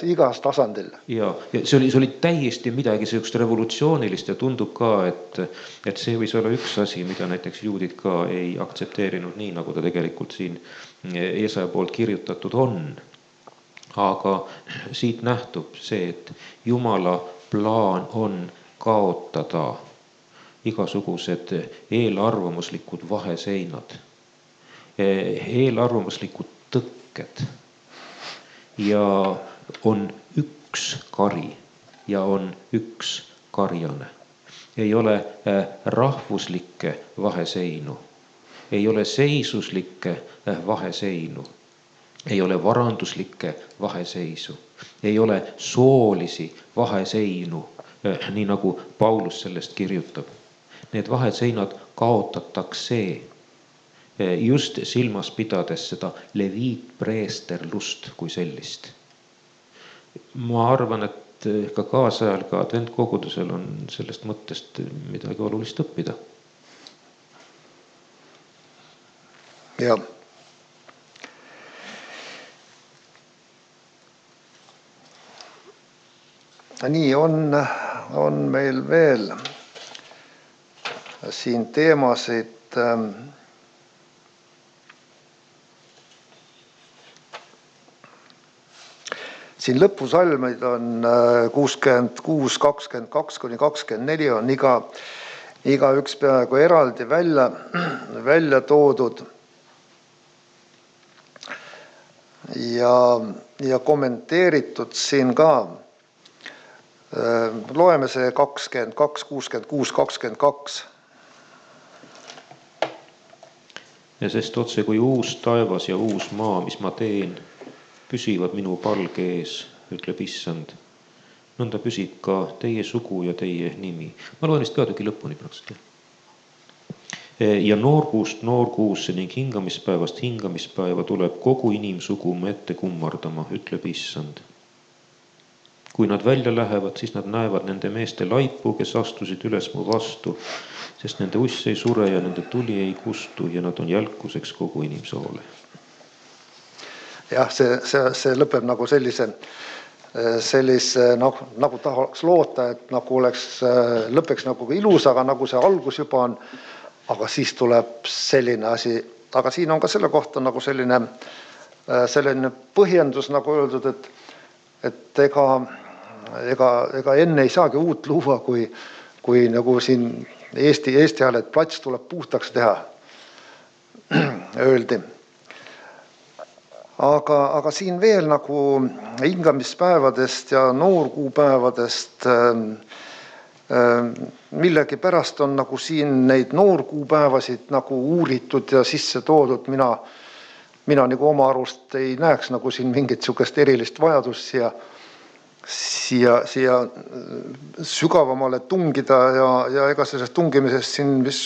igas tasandil. Ja see oli täiesti midagi sellist revolutsioonilist ja tundub ka, et see võis olla üks asi, mida näiteks juudid ka ei aktsepteerinud nii, nagu ta tegelikult siin Jesaja poolt kirjutatud on. Aga siit nähtub see, et Jumala plaan on kaotada igasugused eelarvamuslikud vaheseinad, eelarvamuslikud tõkked ja on üks kari ja on üks karjane. Ei ole rahvuslikke vaheseinu, ei ole seisuslikke vaheseinu, ei ole varanduslikke vaheseisu, ei ole soolisi vaheseinu, nii nagu Paulus sellest kirjutab. Need vaheseinad kaotatakse just silmas pidades seda leviitpreesterlust kui sellist. Ma arvan, et ka kaasajal, ka adventkogudusel on sellest mõttest midagi olulist õppida. Ja. Nii on meil veel siin teemasid siin lõpusalmeid on 66, 22-24 on iga üks peaaegu eraldi välja toodud ja kommenteeritud siin ka. Loeme see 22, 66, 22. Ja sest otse kui uus taevas ja uus maa, mis ma teen, püsivad minu palge ees, ütleb Issand. Nõnda püsib ka teie sugu ja teie nimi. Ma loen vist peatüki lõpuni praktiliselt. Ja noorkuust noorkuusse ning hingamispäevast hingamispäeva tuleb kogu inimsugu mu ette kummardama, ütleb Issand. Kui nad välja lähevad, siis nad näevad nende meeste laipu, kes astusid üles mu vastu, sest nende uss ei sure ja nende tuli ei kustu ja nad on jälkuseks kogu inimsoole. Jah, see lõpeb nagu sellise sellise, nagu tahaks loota, et nagu lõpeks nagu ilus, aga nagu see algus juba on, aga siis tuleb selline asi. Aga siin on ka selle kohta nagu selline põhjendus nagu öeldud, et ega enne ei saagi uut luua, kui nagu siin Eesti ajal, et plats tuleb puhtaks teha, öeldi. Aga siin veel nagu hingamispäevadest ja noorkuupäevadest millegi pärast on nagu siin neid noorkuupäevasid nagu uuritud ja sisse toodud. Mina nagu oma arust ei näeks nagu siin mingit sugust erilist vajadust siia sügavamale tungida ja ega sellest tungimisest siin vist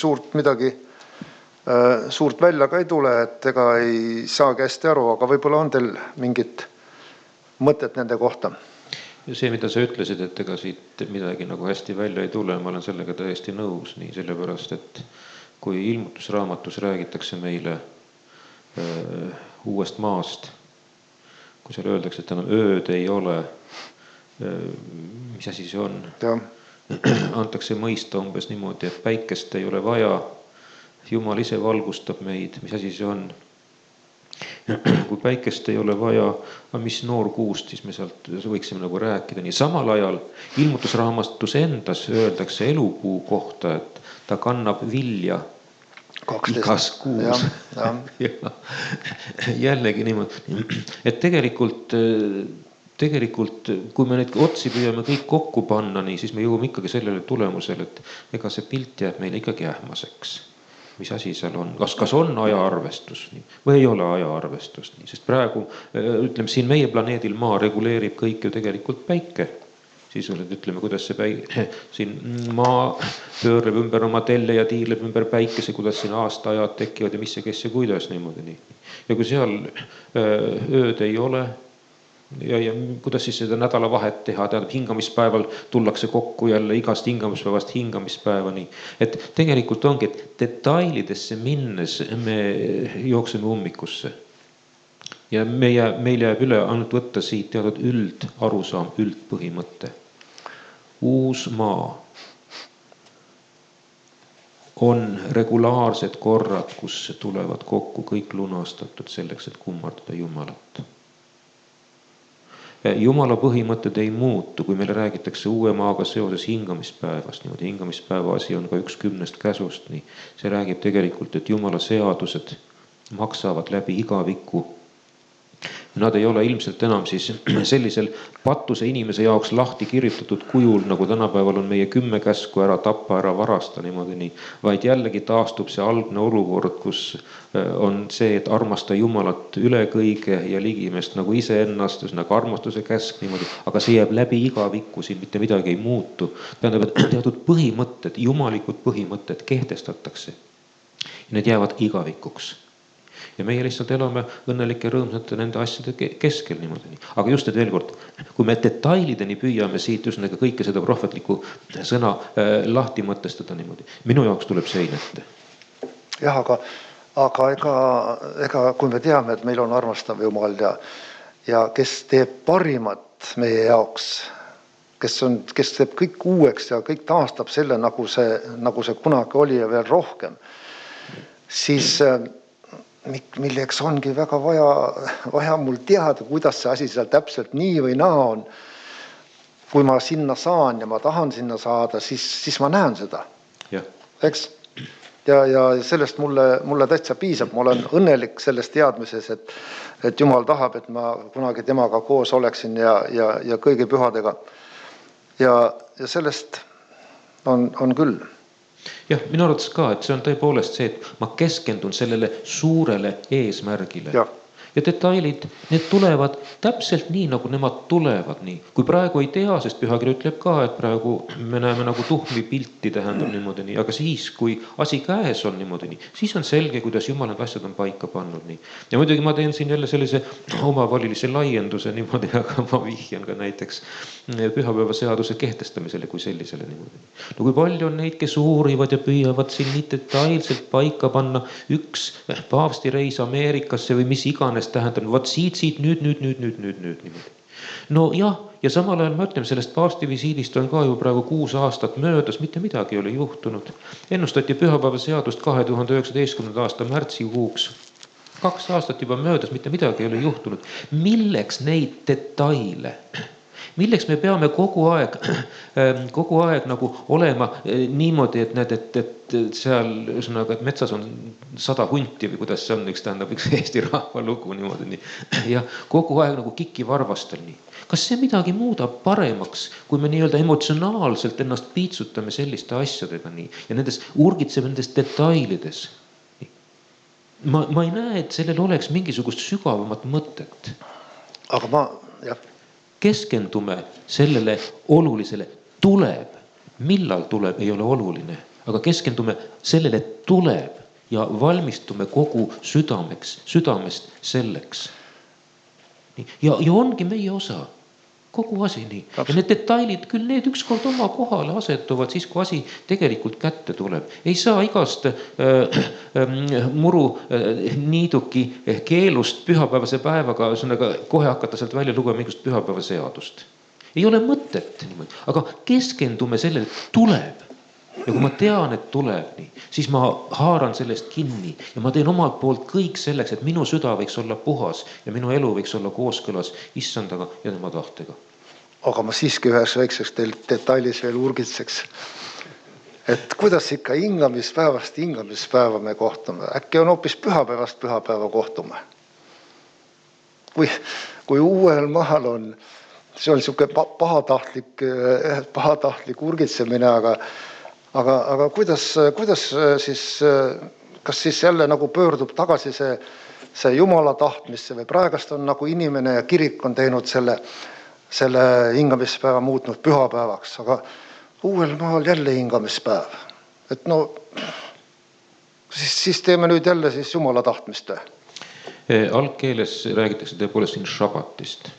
suurt välja ka ei tule, et ega ei saagi hästi aru, aga võib-olla on teil mingit mõtet nende kohta. Ja see, mida sa ütlesid, et ega siit midagi nagu hästi välja ei tule, ma olen sellega täiesti nõus, nii sellepärast, et kui ilmutusraamatus räägitakse meile uuest maast, kui seal öeldakse, et enam ööd ei ole, mis asi see on? Ja. Antakse mõista umbes niimoodi, et päikest ei ole vaja, Jumal ise valgustab meid, mis asi see on? Kui päikest ei ole vaja, mis noorkuust, siis me sealt võiksime nagu rääkida. Nii samal ajal ilmutusraamatus endas öeldakse elupuu kohta, et ta kannab vilja 12. Igas kuus. Ja. Jällegi niimoodi, et tegelikult, kui me neid otsi püüame kõik kokku panna, nii, siis me jõuame ikkagi sellele tulemusele, et ega see pilt jääb meile ikkagi ähmaseks. Mis asi seal on? Kas on ajaarvestus või ei ole ajaarvestus? Sest praegu, ütleme, siin meie planeedil Maa reguleerib kõik ju tegelikult päike. Siis ütleme, kuidas see siin Maa pöörleb ümber oma telle ja tiirleb ümber päikese, kuidas siin aastaajad tekivad ja mis ja kes ja kuidas niimoodi nii. Ja kui seal ööd ei ole, ja kuidas siis seda nädala vahet teha, tähendab hingamispäeval tullakse kokku jälle igast hingamispäevast hingamispäevani. Et tegelikult ongi, et detailidesse minnes me jookseme ummikusse. Ja meil jääb üle ainult võtta siit teatud arusaam, üldpõhimõte. Uus maa on regulaarsed korrad, kus tulevad kokku kõik lunastatud selleks, et kummardada Jumalat. Jumala põhimõtted ei muutu, kui meile räägitakse uue maaga seoses hingamispäevast. Niimoodi hingamispäeva asi on ka 1 10 käsust. Nii. See räägib tegelikult, et Jumala seadused maksavad läbi igaviku. Nad ei ole ilmselt enam siis sellisel patuse inimese jaoks lahti kirjutatud kujul, nagu tänapäeval on meie 10 käsku ära tappa, ära varasta niimoodi nii. Vaid jällegi taastub see algne olukord, kus on see, et armasta Jumalat üle kõige ja ligimest nagu iseennast, nagu armastuse käsk niimoodi, aga see jääb läbi igavikku, siin mitte midagi ei muutu. Tähendab, et teatud põhimõtted, jumalikud põhimõtted kehtestatakse ja need jäävad igavikuks. Ja meie lihtsalt elame õnnelike rõõmsate nende asjade keskel niimoodi. Aga just et veel kord, kui me detailideni püüame siit just kõike seda prohvetlikku sõna lahti mõtestada niimoodi, minu jaoks tuleb sein ette. Jah, aga ega kui me teame, et meil on armastav Jumal ja kes teeb parimat meie jaoks, kes teeb kõik uueks ja kõik taastab selle, nagu see kunagi oli ja veel rohkem, siis milleks ongi väga vaja mul teada, kuidas see asi seal täpselt nii või naa on. Kui ma sinna saan ja ma tahan sinna saada, siis ma näen seda. Ja. Eks? Ja sellest mulle täitsa piisab. Ma olen õnnelik selles teadmises, et Jumal tahab, et ma kunagi temaga koos oleksin ja kõigi pühadega. Ja sellest on küll. Jah, minu arvates ka, et see on tõepoolest see, et ma keskendun sellele suurele eesmärgile. Ja detailid, need tulevad täpselt nii, nagu nemad tulevad nii. Kui praegu ei tea, sest pühakiri ütleb ka, et praegu me näeme nagu tuhmi pilti tähendab niimoodi nii. Aga siis, kui asi käes on niimoodi nii, siis on selge, kuidas Jumal need asjad on paika pannud nii. Ja muidugi ma teen siin jälle sellise omavalilise laienduse niimoodi, aga ma vihjan ka näiteks pühapäevaseaduse kehtestamisele kui sellisele niimoodi. No kui palju on neid, kes uurivad ja püüavad siin nii detailselt paika panna üks paavsti reis Ameerikasse või mis iganes tähendab, võt siit, nüüd. No jah, ja samal ajal ma ütlen, sellest paavstivisiidist on ka ju praegu 6 aastat möödas, mitte midagi ei ole juhtunud. Ennustati pühapäevaseadust 2019. aasta märtsikuuks. 2 aastat juba möödas, mitte midagi ei ole juhtunud. Milleks neid detaile? Milleks me peame kogu aeg nagu olema niimoodi, et näed, et seal ühesõnaga, et metsas on 100 hunti või kuidas see on, üks Eesti rahva lugu niimoodi nii. Ja kogu aeg nagu kikivarvastel nii. Kas see midagi muudab paremaks, kui me nii-öelda emotsionaalselt ennast piitsutame selliste asjadega nii ja urgitseme nendes detailides? Ma ei näe, et sellel oleks mingisugust sügavamat mõtet. Aga jah. Keskendume sellele olulisele, tuleb, millal tuleb, ei ole oluline, aga keskendume sellele, tuleb ja valmistume kogu südamest selleks. Ja ongi meie osa, kogu asi nii. Ja need detailid, küll need ükskord oma kohale asetuvad siis, kui asi tegelikult kätte tuleb. Ei saa igast muru niiduki keelust pühapäevase päevaga kohe hakata sealt välja lugema mingisugust pühapäevaseadust. Ei ole mõtet niimoodi, aga keskendume sellele, tuleb. Ja kui ma tean, et tuleb nii, siis ma haaran sellest kinni ja ma teen omalt poolt kõik selleks, et minu süda võiks olla puhas ja minu elu võiks olla kooskõlas issandaga ja tema tahtega. Aga ma siiski ühes väikseks detailis veel urgitseks. Et kuidas ikka hingamispäeva me kohtume? Äkki on hoopis pühapäevast pühapäeva kohtume? Kui uuel maal on, see on niisugune pahatahtlik urgitsemine, aga kuidas siis, kas siis jälle nagu pöördub tagasi see Jumala tahtmisse või praegast on nagu inimene ja kirik on teinud selle hingamispäeva muutnud pühapäevaks, aga uuel maal jälle hingamispäev. Et no, siis teeme nüüd jälle siis Jumala tahtmist. Algkeeles räägitakse tõepoolest siin šabatist.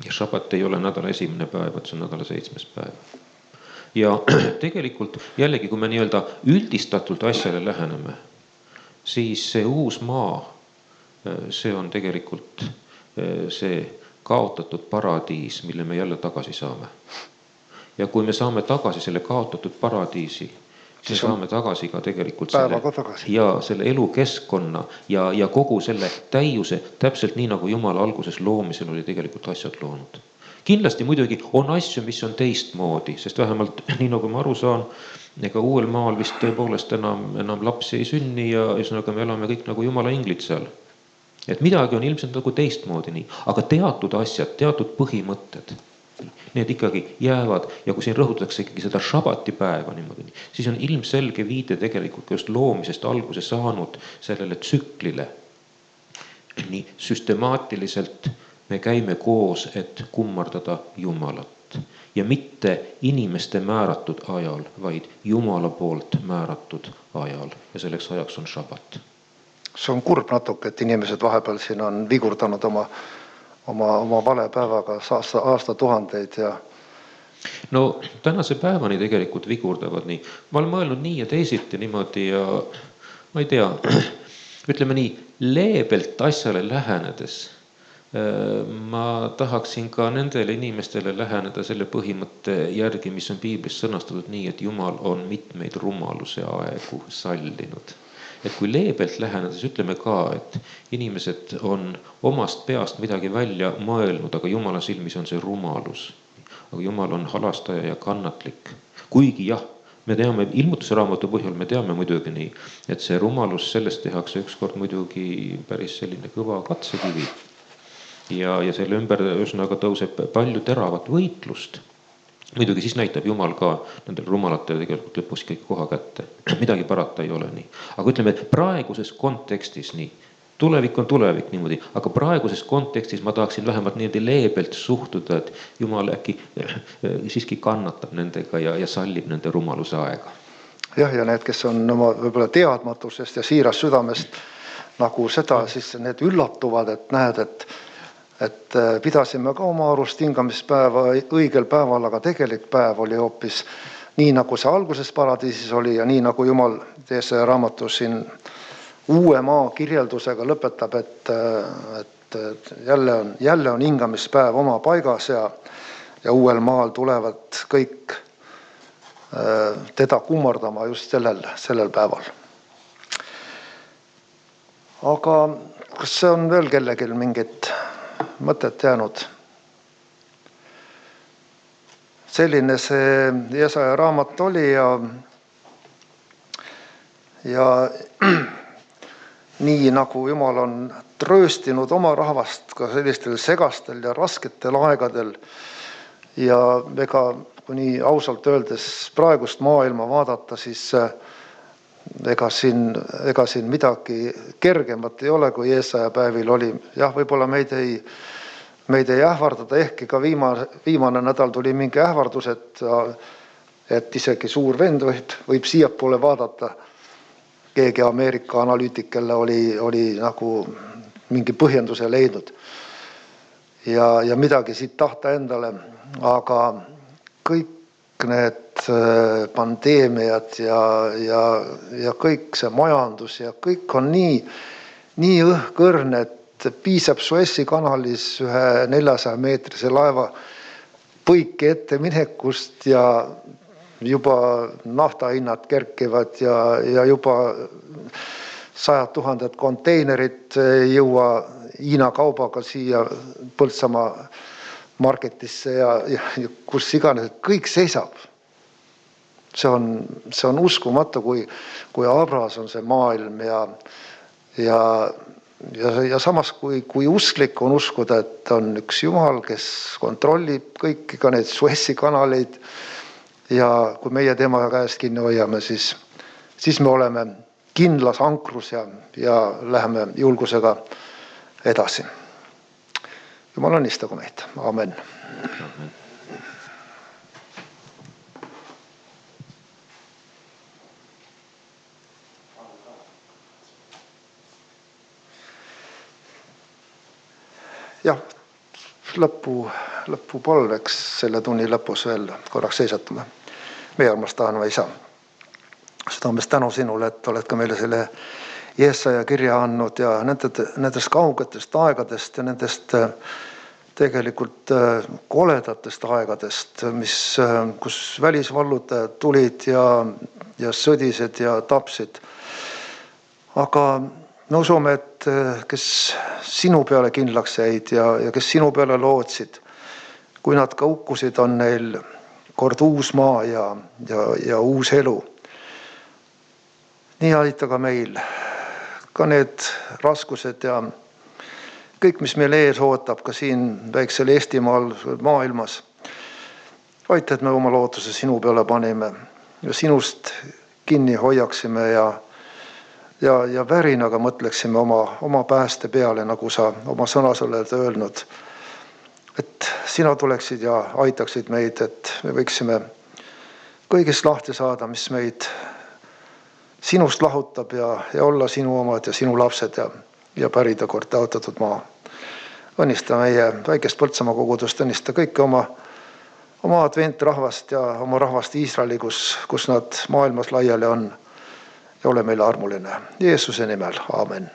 Ja šabat ei ole nädala 1. päev, et see on nädala 7. päev. Ja tegelikult jällegi, kui me nii-öelda üldistatult asjale läheneme, siis see uus maa, see on tegelikult see kaotatud paradiis, mille me jälle tagasi saame. Ja kui me saame tagasi selle kaotatud paradiisi, siis saame tagasi ka tegelikult selle elukeskkonna ja kogu selle täiuse, täpselt nii nagu Jumala alguses loomisel oli tegelikult asjad loonud. Kindlasti muidugi on asju, mis on teistmoodi, sest vähemalt nii nagu ma aru saan, ega uuel maal vist tõepoolest enam lapsi ei sünni ja ühesõnaga me elame kõik nagu Jumala inglid seal. Et midagi on ilmselt nagu teistmoodi nii, aga teatud asjad, teatud põhimõtted, need ikkagi jäävad ja kui siin rõhutatakse ikkagi seda šabati päeva niimoodi, siis on ilmselge viide tegelikult just loomisest alguse saanud sellele tsüklile. Nii süstemaatiliselt me käime koos, et kummardada Jumalat ja mitte inimeste määratud ajal, vaid Jumala poolt määratud ajal ja selleks ajaks on šabat. See on kurb natuke, et inimesed vahepeal siin on vigurdanud oma vale päevaga aastatuhandeid ja... No tänase päevani tegelikult vigurdavad nii. Ma olen mõelnud nii ja teisiti niimoodi ja ma ei tea, ütleme nii, leebelt asjale lähenedes ma tahaksin ka nendele inimestele läheneda selle põhimõtte järgi, mis on piiblis sõnastatud nii, et Jumal on mitmeid rumaluse aegu sallinud. Et kui leebelt lähenedes ütleme ka, et inimesed on omast peast midagi välja mõelnud, aga Jumala silmis on see rumalus. Aga Jumal on halastaja ja kannatlik. Kuigi jah, me teame, ilmutuse raamatu põhjal me teame muidugi nii, et see rumalus, sellest tehakse ükskord muidugi päris selline kõva katsekivi. Ja selle ümber ühesõnaga tõuseb palju teravat võitlust. Muidugi siis näitab Jumal ka nendel rumalatele tegelikult lõpus kõik koha kätte. Midagi parata ei ole nii. Aga ütleme, et praeguses kontekstis nii, tulevik on tulevik niimoodi, aga praeguses kontekstis ma tahaksin vähemalt niimoodi leebelt suhtuda, et Jumal äkki siiski kannatab nendega ja sallib nende rumaluse aega. Jah, ja need, kes on oma võib-olla teadmatusest ja siiras südamest nagu seda, siis need üllatuvad, et näed, et pidasime ka oma arust hingamispäeva õigel päeval, aga tegelik päev oli hoopis nii, nagu see alguses paradiisis oli ja nii, nagu Jumal tees raamatus siin uue maa kirjeldusega lõpetab, et jälle on hingamispäev oma paigas ja ja uuel maal tulevad kõik teda kummardama just sellel päeval. Aga kas see on veel kellelgi mingit mõtet jäänud? Selline see Jesaja raamat oli ja nii nagu Jumal on trööstinud oma rahvast ka sellistel segastel ja rasketel aegadel ja ega kui nii ausalt öeldes praegust maailma vaadata, siis ega siin midagi kergemat ei ole, kui Jesaja päevil oli. Jah, võib-olla meid ei ähvardada, ehkki ka viimane nädal tuli mingi ähvardus, et isegi suur vend võib siiapoole vaadata. Keegi Ameerika analüütik, kelle oli nagu mingi põhjenduse leidnud ja midagi siit tahta endale, aga kõik need pandeemiad ja kõik see majandus ja kõik on nii õhkõrn, et piisab Suessi kanalis ühe 400-meetrise laeva põiki ette minekust ja juba naftahinnad kerkivad ja juba 100 000 konteinerit ei jõua Hiina kaubaga siia Põltsamaa marketisse ja kus iganes, kõik seisab. See on uskumatu, kui habras on see maailm ja samas kui usklik on uskuda, et on üks Jumal, kes kontrollib kõiki ka neid Suessi kanaleid ja kui meie tema käest kinni hoiame, siis me oleme kindlas ankrus ja läheme julgusega edasi. Jumal õnnistagu meid. Amen. Jah, lõpupalveks selle tunni lõpus veel korraks seisatume. Meie armas taanva Isa, südames tänu sinule, et oled ka meile selle Jesaja kirja andnud ja nendest kaugetest aegadest ja nendest tegelikult koledatest aegadest, kus välisvallutajad tulid ja sõdised ja tapsid. Aga me usume, et kes sinu peale kindlaks jäid ja kes sinu peale lootsid, kui nad ka hukkusid, on neil kord uus maa ja uus elu. Nii aita ka meil, ka need raskused ja kõik, mis meil ees ootab ka siin väiksel Eestimaal maailmas. Aita, et me oma lootuse sinu peale panime ja sinust kinni hoiaksime ja värinaga mõtleksime oma pääste peale, nagu sa oma sõnas oled öelnud. Et sina tuleksid ja aitaksid meid, et me võiksime kõigest lahti saada, mis meid sinust lahutab ja olla sinu omad ja sinu lapsed ja pärida kord tõotatud maa. Õnnista meie väikest Põltsamaa kogudust, õnnista kõike oma adventrahvast ja oma rahvast Iisraeli, kus nad maailmas laiali on. Ja ole meile armuline. Jeesuse nimel. Aamen.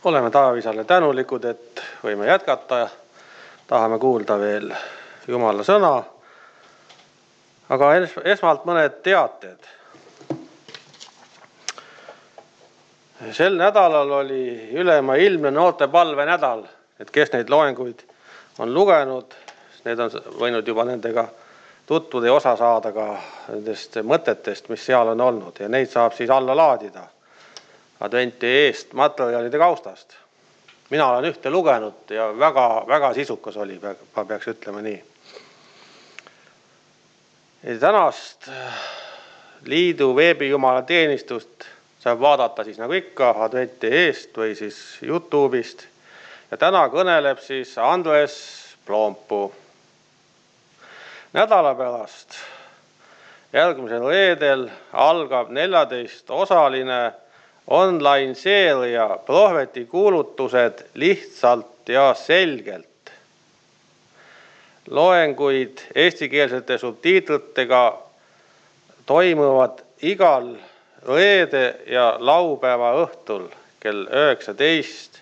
Oleme Taavisale tänulikud, et võime jätkata. Tahame kuulda veel Jumala sõna. Aga esmalt mõned teated. Sel nädalal oli ülemaailmne noortepalve nädal, et kes neid loenguid on lugenud, need on võinud juba nendega tutvuda ja osa saada ka nendest mõtetest, mis seal on olnud, ja neid saab siis alla laadida adventi eest materjalide kaustast. Mina olen ühte lugenud ja väga sisukas oli, ma peaks ütlema nii. Ja tänast liidu veebijumala teenistust saab vaadata siis nagu ikka adventi eest või siis YouTube'ist. Ja täna kõneleb siis Andres Ploompuu. Nädala pärast järgmisel reedel algab 14-osaline online-seeria prohveti kuulutused lihtsalt ja selgelt. Loenguid eestikeelsete subtiitritega toimuvad igal reede ja laupäeva õhtul kell 19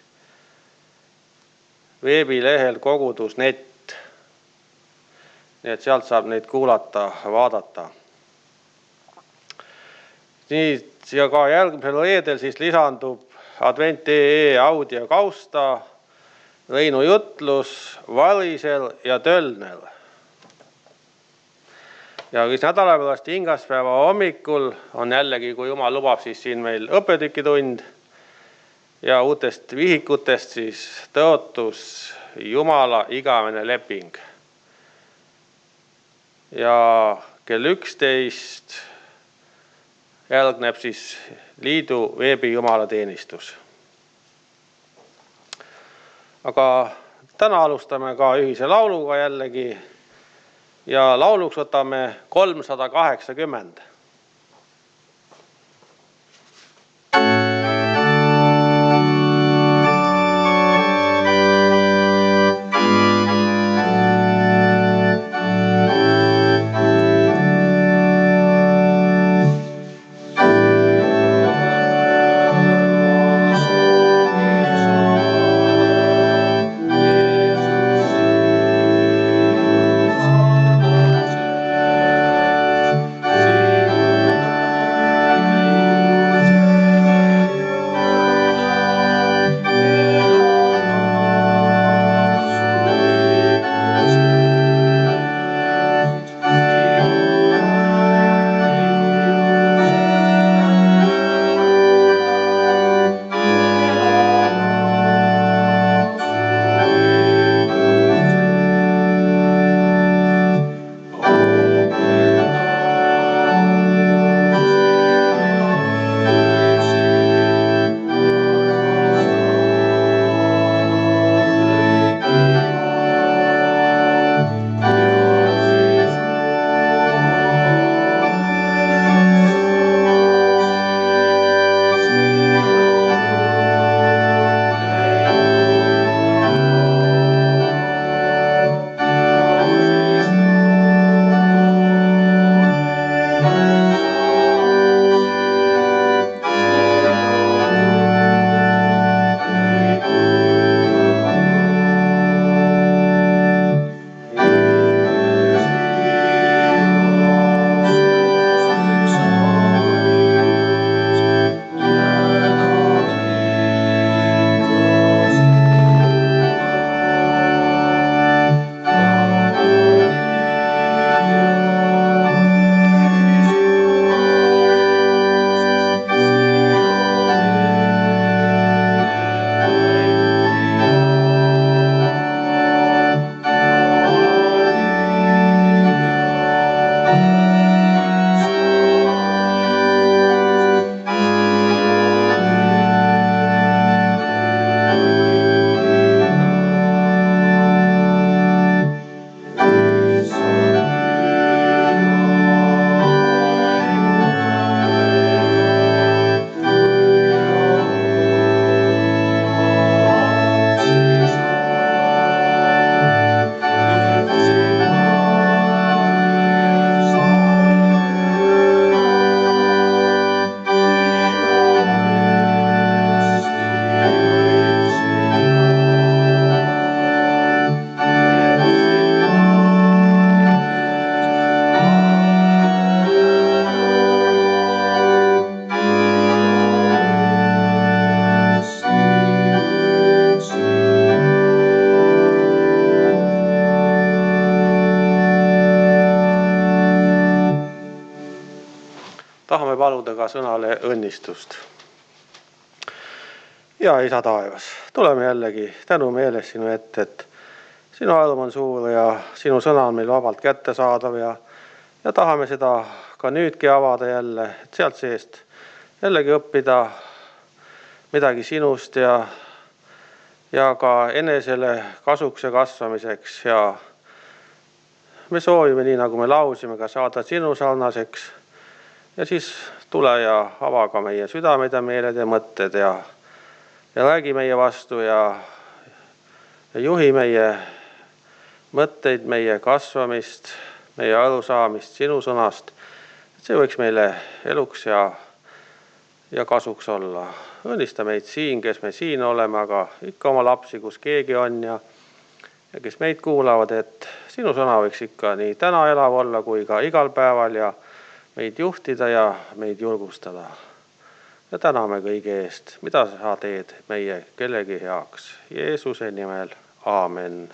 veebilehel kogudus.net. Nii et sealt saab neid kuulata, vaadata. Nii, ja ka järgmisel reedel siis lisandub advent.ee audiokausta Reinu jutlus Varisel ja Tölnel. Ja siis nädala pärast ingaspäeva hommikul on jällegi, kui Jumal lubab, siis siin meil õpetükitund ja uutest vihikutest siis tõotus Jumala igavene leping. Ja kell 11 järgneb siis liidu veebijumala teenistus. Aga täna alustame ka ühise lauluga jällegi ja lauluks võtame 380. See paluda ka sõnale õnnistust. Ja Isa taevas, tuleme jällegi tänumeeles sinu ette, et sinu arm on suur ja sinu sõna on meil vabalt kättesaadav ja tahame seda ka nüüdki avada jälle, et sealt seest jällegi õppida midagi sinust ja ka enesele kasuks ja kasvamiseks ja me soovime, nii nagu me laulsime, ka saada sinu sarnaseks ja siis tule ja ava ka meie südamed ja meeled ja mõtted ja räägi meie vastu ja juhi meie mõtteid, meie kasvamist, meie arusaamist sinu sõnast, et see võiks meile eluks ja kasuks olla. Õnnista meid siin, kes me siin oleme, aga ikka oma lapsi, kus keegi on ja kes meid kuulavad, et sinu sõna võiks ikka nii täna elav olla kui ka igal päeval ja meid juhtida ja meid julgustada. Ja täname kõige eest, mida sa teed meie kellegi heaks. Jeesuse nimel, aamen.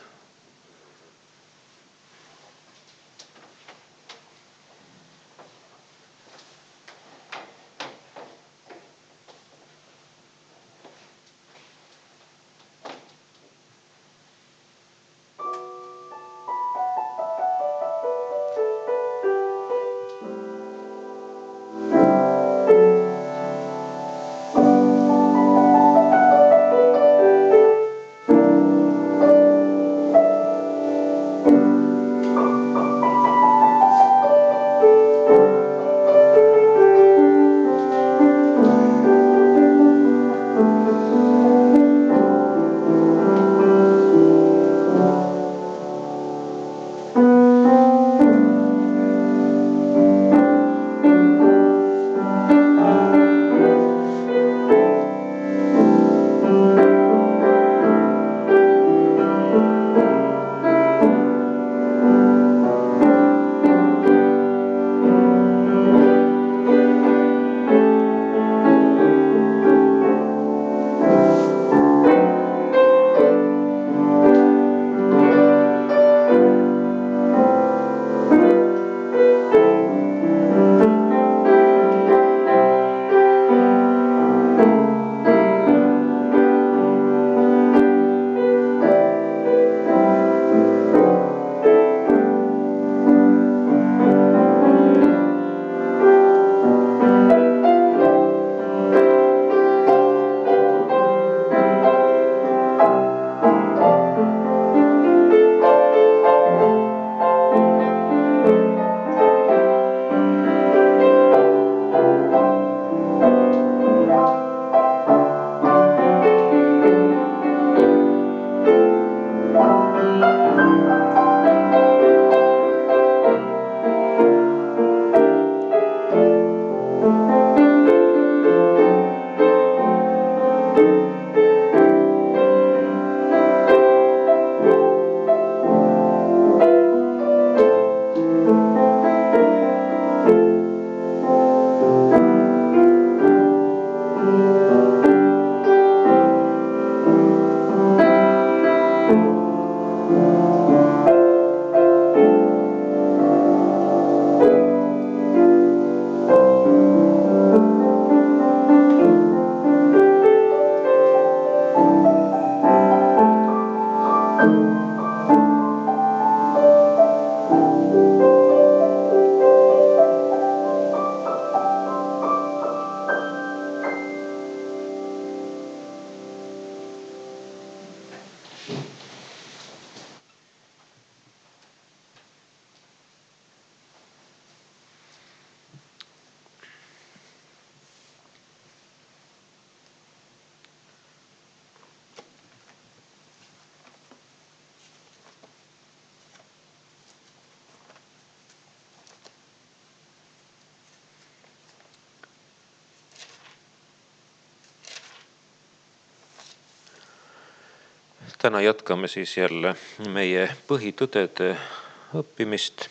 Täna jätkame siis jälle meie põhitõdede õppimist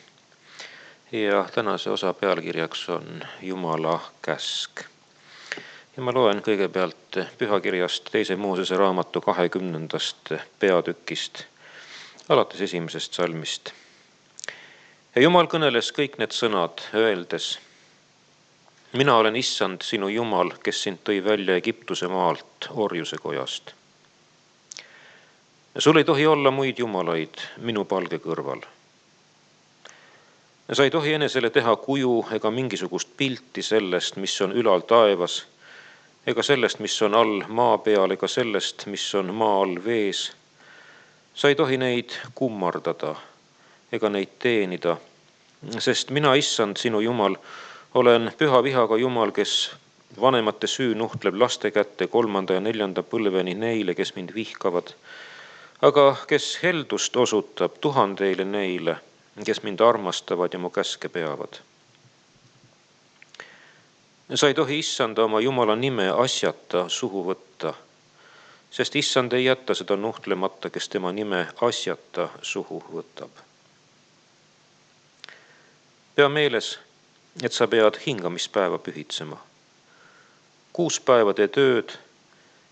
ja tänase osa pealkirjaks on Jumala käsk. Ja ma loen kõigepealt pühakirjast 2. Moosese raamatu 20. peatükist, alates 1. salmist. Ja Jumal kõneles kõik need sõnad, öeldes: mina olen Issand, sinu Jumal, kes sind tõi välja Egiptuse maalt, orjuse kojast. Sul ei tohi olla muid jumalaid minu palge kõrval. Sa ei tohi enesele teha kuju ega mingisugust pilti sellest, mis on ülal taevas, ega sellest, mis on all maa peal, ega sellest, mis on maa all vees. Sa ei tohi neid kummardada ega neid teenida, sest mina, Issand, sinu Jumal, olen püha vihaga Jumal, kes vanemate süü nuhtleb laste kätte 3. ja 4. põlveni neile, kes mind vihkavad, aga kes heldust osutab 1000 neile, kes mind armastavad ja mu käske peavad. Sa ei tohi Issanda oma Jumala nime asjata suhu võtta, sest Issand ei jätta seda nuhtlemata, kes tema nime asjata suhu võtab. Pea meeles, et sa pead hingamispäeva pühitsema. 6 päeva tee tööd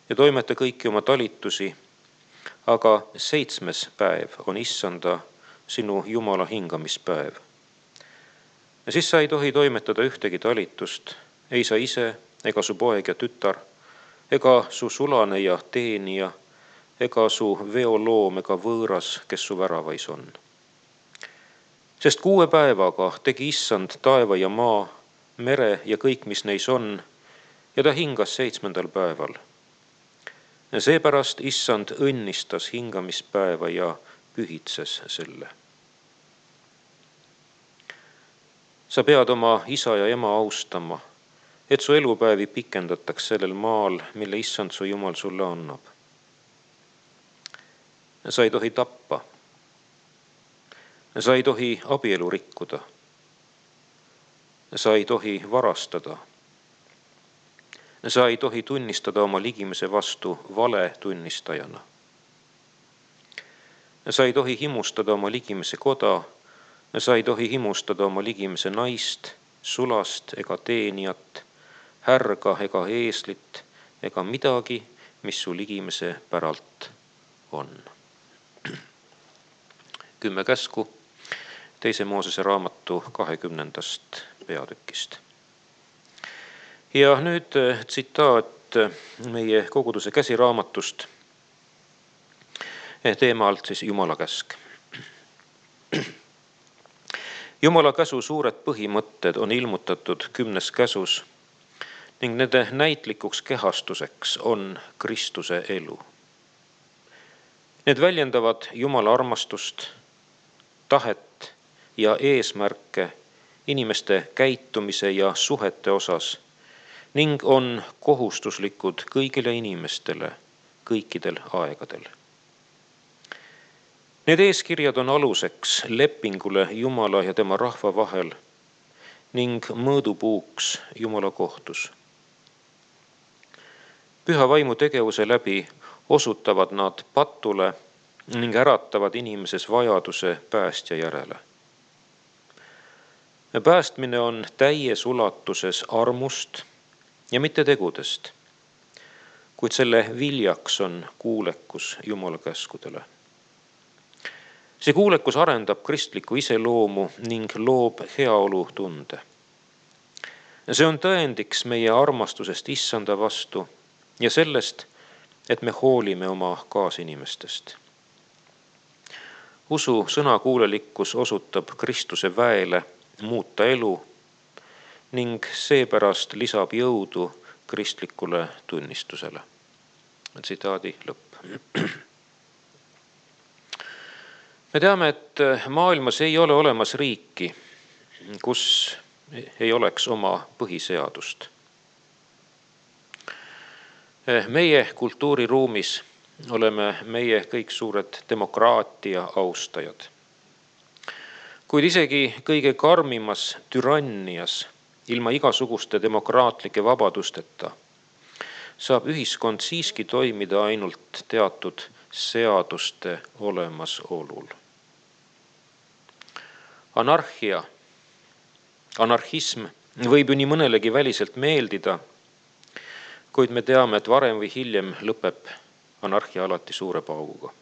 ja toimeta kõiki oma talitusi, aga 7. päev on Issanda, sinu Jumala hingamispäev. Ja siis sa ei tohi toimetada ühtegi talitust, ei sa ise, ega su poeg ja tütar, ega su sulane ja teenija, ega su veoloom ega võõras, kes su väravais on. Sest 6 päevaga tegi Issand taeva ja maa, mere ja kõik, mis neis on, ja ta hingas 7. päeval. Ja seepärast Issand õnnistas hingamispäeva ja pühitses selle. Sa pead oma isa ja ema austama, et su elupäevi pikendataks sellel maal, mille Issand su Jumal sulle annab. Sa ei tohi tappa. Sa ei tohi abielu rikkuda. Sa ei tohi varastada. Sa ei tohi tunnistada oma ligimese vastu vale tunnistajana. Sa ei tohi himustada oma ligimese koda. Sa ei tohi himustada oma ligimese naist, sulast ega teenijat, härga ega eeslit ega midagi, mis su ligimese päralt on. 10 käsku 2. Moosese raamatu 20. peatükist. Ja nüüd tsitaat meie koguduse käsiraamatust teemalt siis Jumala käsk. Jumala käsu suured põhimõtted on ilmutatud 10. käsus ning nende näitlikuks kehastuseks on Kristuse elu. Need väljendavad Jumala armastust, tahet ja eesmärke inimeste käitumise ja suhete osas ning on kohustuslikud kõigile inimestele kõikidel aegadel. Need eeskirjad on aluseks lepingule Jumala ja tema rahva vahel ning mõõdupuuks Jumala kohtus. Püha vaimu tegevuse läbi osutavad nad patule ning äratavad inimeses vajaduse päästja järele. Päästmine on täies ulatuses armust ja mitte tegudest, kuid selle viljaks on kuulekus Jumala käskudele. See kuulekus arendab kristlikku iseloomu ning loob heaolutunde. See on tõendiks meie armastusest Issanda vastu ja sellest, et me hoolime oma kaasinimestest. Usu sõnakuulelikkus osutab Kristuse väele muuta elu ning seepärast lisab jõudu kristlikule tunnistusele. Tsitaadi lõpp. Me teame, et maailmas ei ole olemas riiki, kus ei oleks oma põhiseadust. Meie kultuuriruumis oleme meie kõik suured demokraatia austajad. Kuid isegi kõige karmimas türannias, ilma igasuguste demokraatlike vabadusteta, saab ühiskond siiski toimida ainult teatud seaduste olemasolul. Anarhism võib ju nii mõnelegi väliselt meeldida, kuid me teame, et varem või hiljem lõpeb anarhia alati suure pauguga.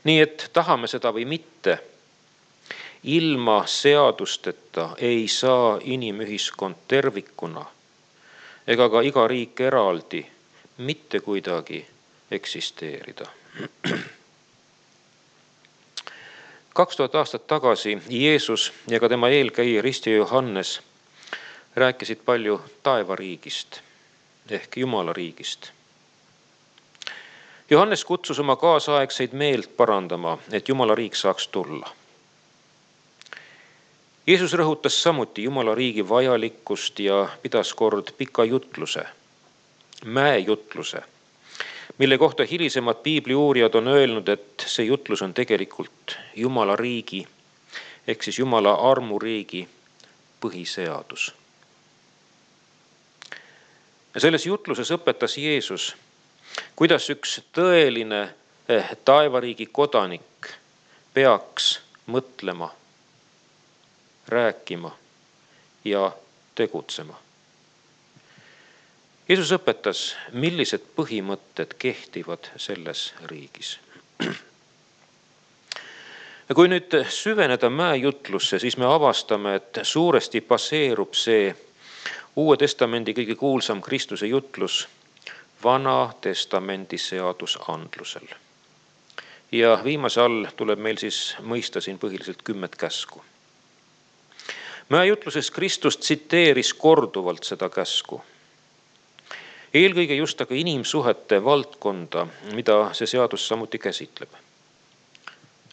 Nii et tahame seda või mitte, ilma seadusteta ei saa inimühiskond tervikuna ega ka iga riik eraldi mitte kuidagi eksisteerida. 2000 aastat tagasi Jeesus ja ka tema eelkäija Ristja Johannes rääkisid palju taevariigist ehk Jumala riigist. Johannes kutsus oma kaasaegseid meelt parandama, et Jumala riik saaks tulla. Jeesus rõhutas samuti Jumala riigi vajalikkust ja pidas kord pika jutluse, mäejutluse, mille kohta hilisemad piibli uurijad on öelnud, et see jutlus on tegelikult Jumala riigi ehk siis Jumala armuriigi põhiseadus. Ja selles jutluses õpetas Jeesus, kuidas üks tõeline taevariigi kodanik peaks mõtlema, rääkima ja tegutsema. Jeesus õpetas, millised põhimõtted kehtivad selles riigis. Ja kui nüüd süveneda mäejutlusse, siis me avastame, et suuresti baseerub see Uue Testamendi kõige kuulsam Kristuse jutlus Vana Testamendi seadusandlusel. Ja viimase all tuleb meil siis mõista siin põhiliselt 10 käsku. Mäejutluses Kristus tsiteeris korduvalt seda käsku. Eelkõige just aga inimsuhete valdkonda, mida see seadus samuti käsitleb.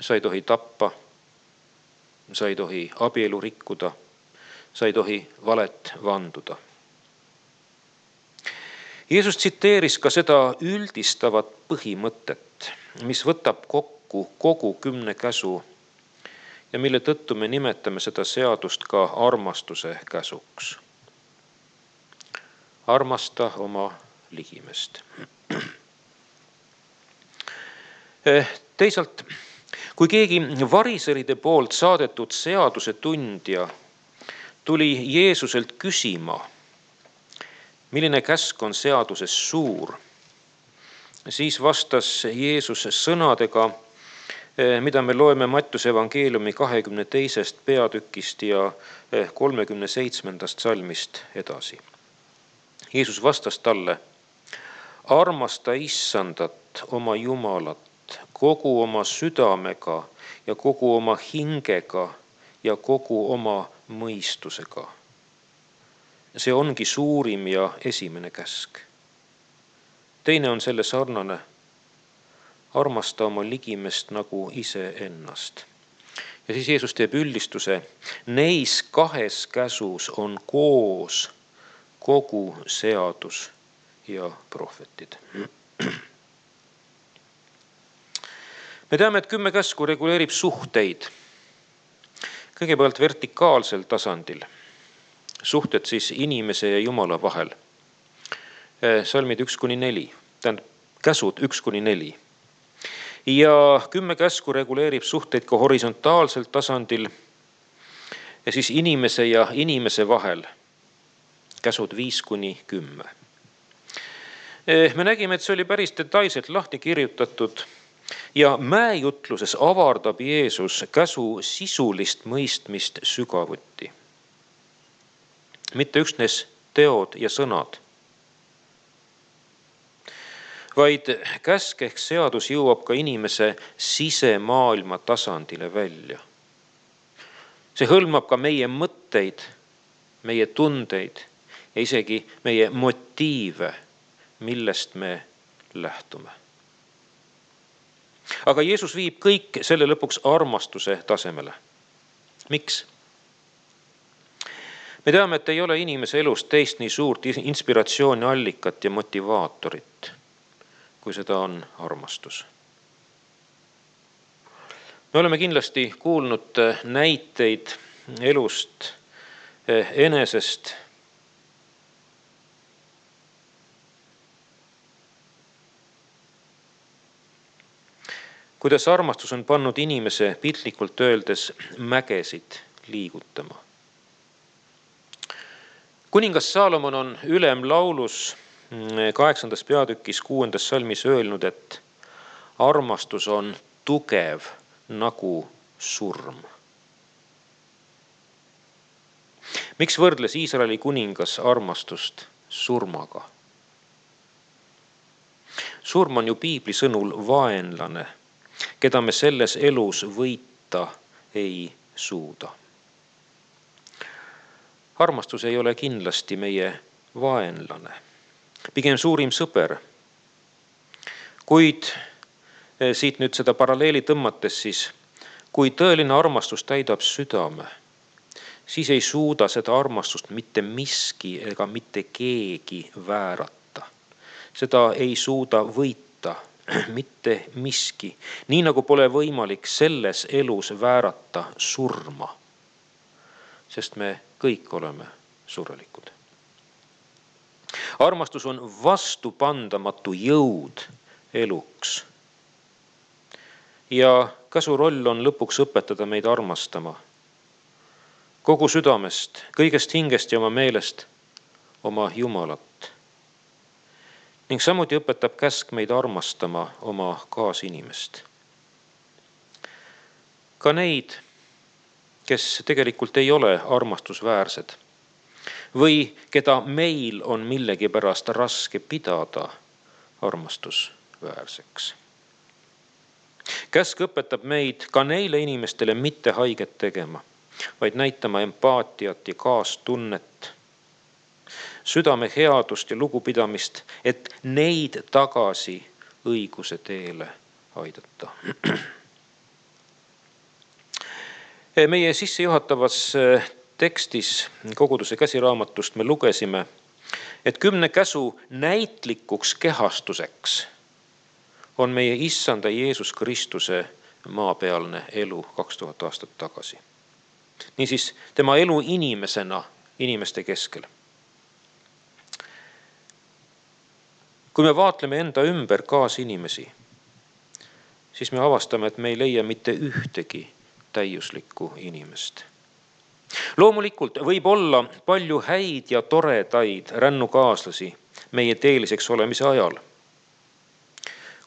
Sa ei tohi tappa, sa ei tohi abielu rikkuda, sa ei tohi valet vanduda. Jeesus tsiteeris ka seda üldistavat põhimõtet, mis võtab kokku kogu 10 käsu ja mille tõttu me nimetame seda seadust ka armastuse käsuks. Armasta oma ligimest. Teisalt, kui keegi variseride poolt saadetud seaduse tundja tuli Jeesuselt küsima, milline käsk on seaduses suur, siis vastas Jeesus sõnadega, mida me loeme Mattiuse evangeeliumi 22. peatükist ja 37. salmist edasi. Jeesus vastas talle, armasta Issandat oma Jumalat kogu oma südamega ja kogu oma hingega ja kogu oma mõistusega. See ongi suurim ja esimene käsk. Teine on selle sarnane, armasta oma ligimest nagu iseennast. Ja siis Jeesus teeb üldistuse, neis 2 käsus on koos kogu seadus ja prohvetid. Me teame, et 10 käsku reguleerib suhteid. Kõigepealt vertikaalsel tasandil. Suhted siis inimese ja Jumala vahel. Salmid 1-4, tähendab käsud 1-4. Ja 10 käsku reguleerib suhteid ka horisontaalsel tasandil ja siis inimese ja inimese vahel. Käsud 5-10. Me nägime, et see oli päris detailselt lahti kirjutatud ja mäejutluses avardab Jeesus käsu sisulist mõistmist sügavuti. Mitte üksnes teod ja sõnad, vaid käsk ehk seadus jõuab ka inimese sisemaailma tasandile välja. See hõlmab ka meie mõtteid, meie tundeid ja isegi meie motiive, millest me lähtume. Aga Jeesus viib kõik selle lõpuks armastuse tasemele. Miks? Me teame, et ei ole inimese elus teist nii suurt inspiratsiooni allikat ja motivaatorit, kui seda on armastus. Me oleme kindlasti kuulnud näiteid elust enesest, kuidas armastus on pannud inimese piltlikult öeldes mägesid liigutama. Kuningas Saalomon on ülemlaulus 8. peatükis 6. salmis öelnud, et armastus on tugev nagu surm. Miks võrdles Iisraeli kuningas armastust surmaga? Surm on ju piibli sõnul vaenlane, keda me selles elus võita ei suuda. Armastus ei ole kindlasti meie vaenlane, pigem suurim sõber. Kuid siit nüüd seda paralleeli tõmmates, siis kui tõeline armastus täidab südame, siis ei suuda seda armastust mitte miski ega mitte keegi väärata. Seda ei suuda võita mitte miski, nii nagu pole võimalik selles elus väärata surma, sest me kõik oleme surelikud. Armastus on vastupandamatu jõud eluks. Ja käsu roll on lõpuks õpetada meid armastama kogu südamest, kõigest hingest ja oma meelest oma Jumalat. Ning samuti õpetab käsk meid armastama oma kaasinimest. Ka neid, kes tegelikult ei ole armastusväärsed või keda meil on millegipärast raske pidada armastusväärseks. Käsk õpetab meid ka neile inimestele mitte haiget tegema, vaid näitama empaatiat ja kaastunnet, südame headust ja lugupidamist, et neid tagasi õiguse teele aidata. Meie sissejuhatavas tekstis koguduse käsiraamatust me lugesime, et 10 käsu näitlikuks kehastuseks on meie Issanda Jeesus Kristuse maapealne elu 2000 aastat tagasi. Niisiis tema elu inimesena inimeste keskel. Kui me vaatleme enda ümber kaasinimesi, siis me avastame, et me ei leia mitte ühtegi täiuslikku inimest. Loomulikult võib olla palju häid ja toredaid rännukaaslasi meie teeliseks olemise ajal,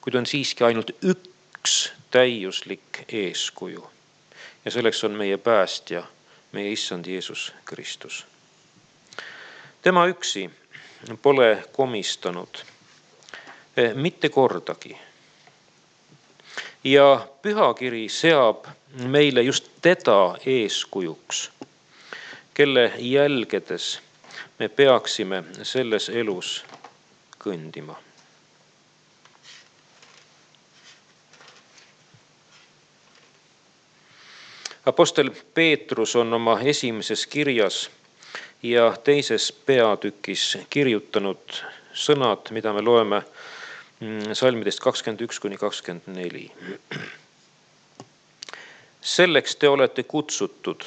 kuid on siiski ainult üks täiuslik eeskuju ja selleks on meie päästja, meie Issand Jeesus Kristus. Tema üksi pole komistanud mitte kordagi. Ja pühakiri seab meile just teda eeskujuks, kelle jälgedes me peaksime selles elus kõndima. Apostel Peetrus on oma esimeses kirjas ja teises peatükis kirjutanud sõnad, mida me loeme salmidest 21–24. Selleks te olete kutsutud,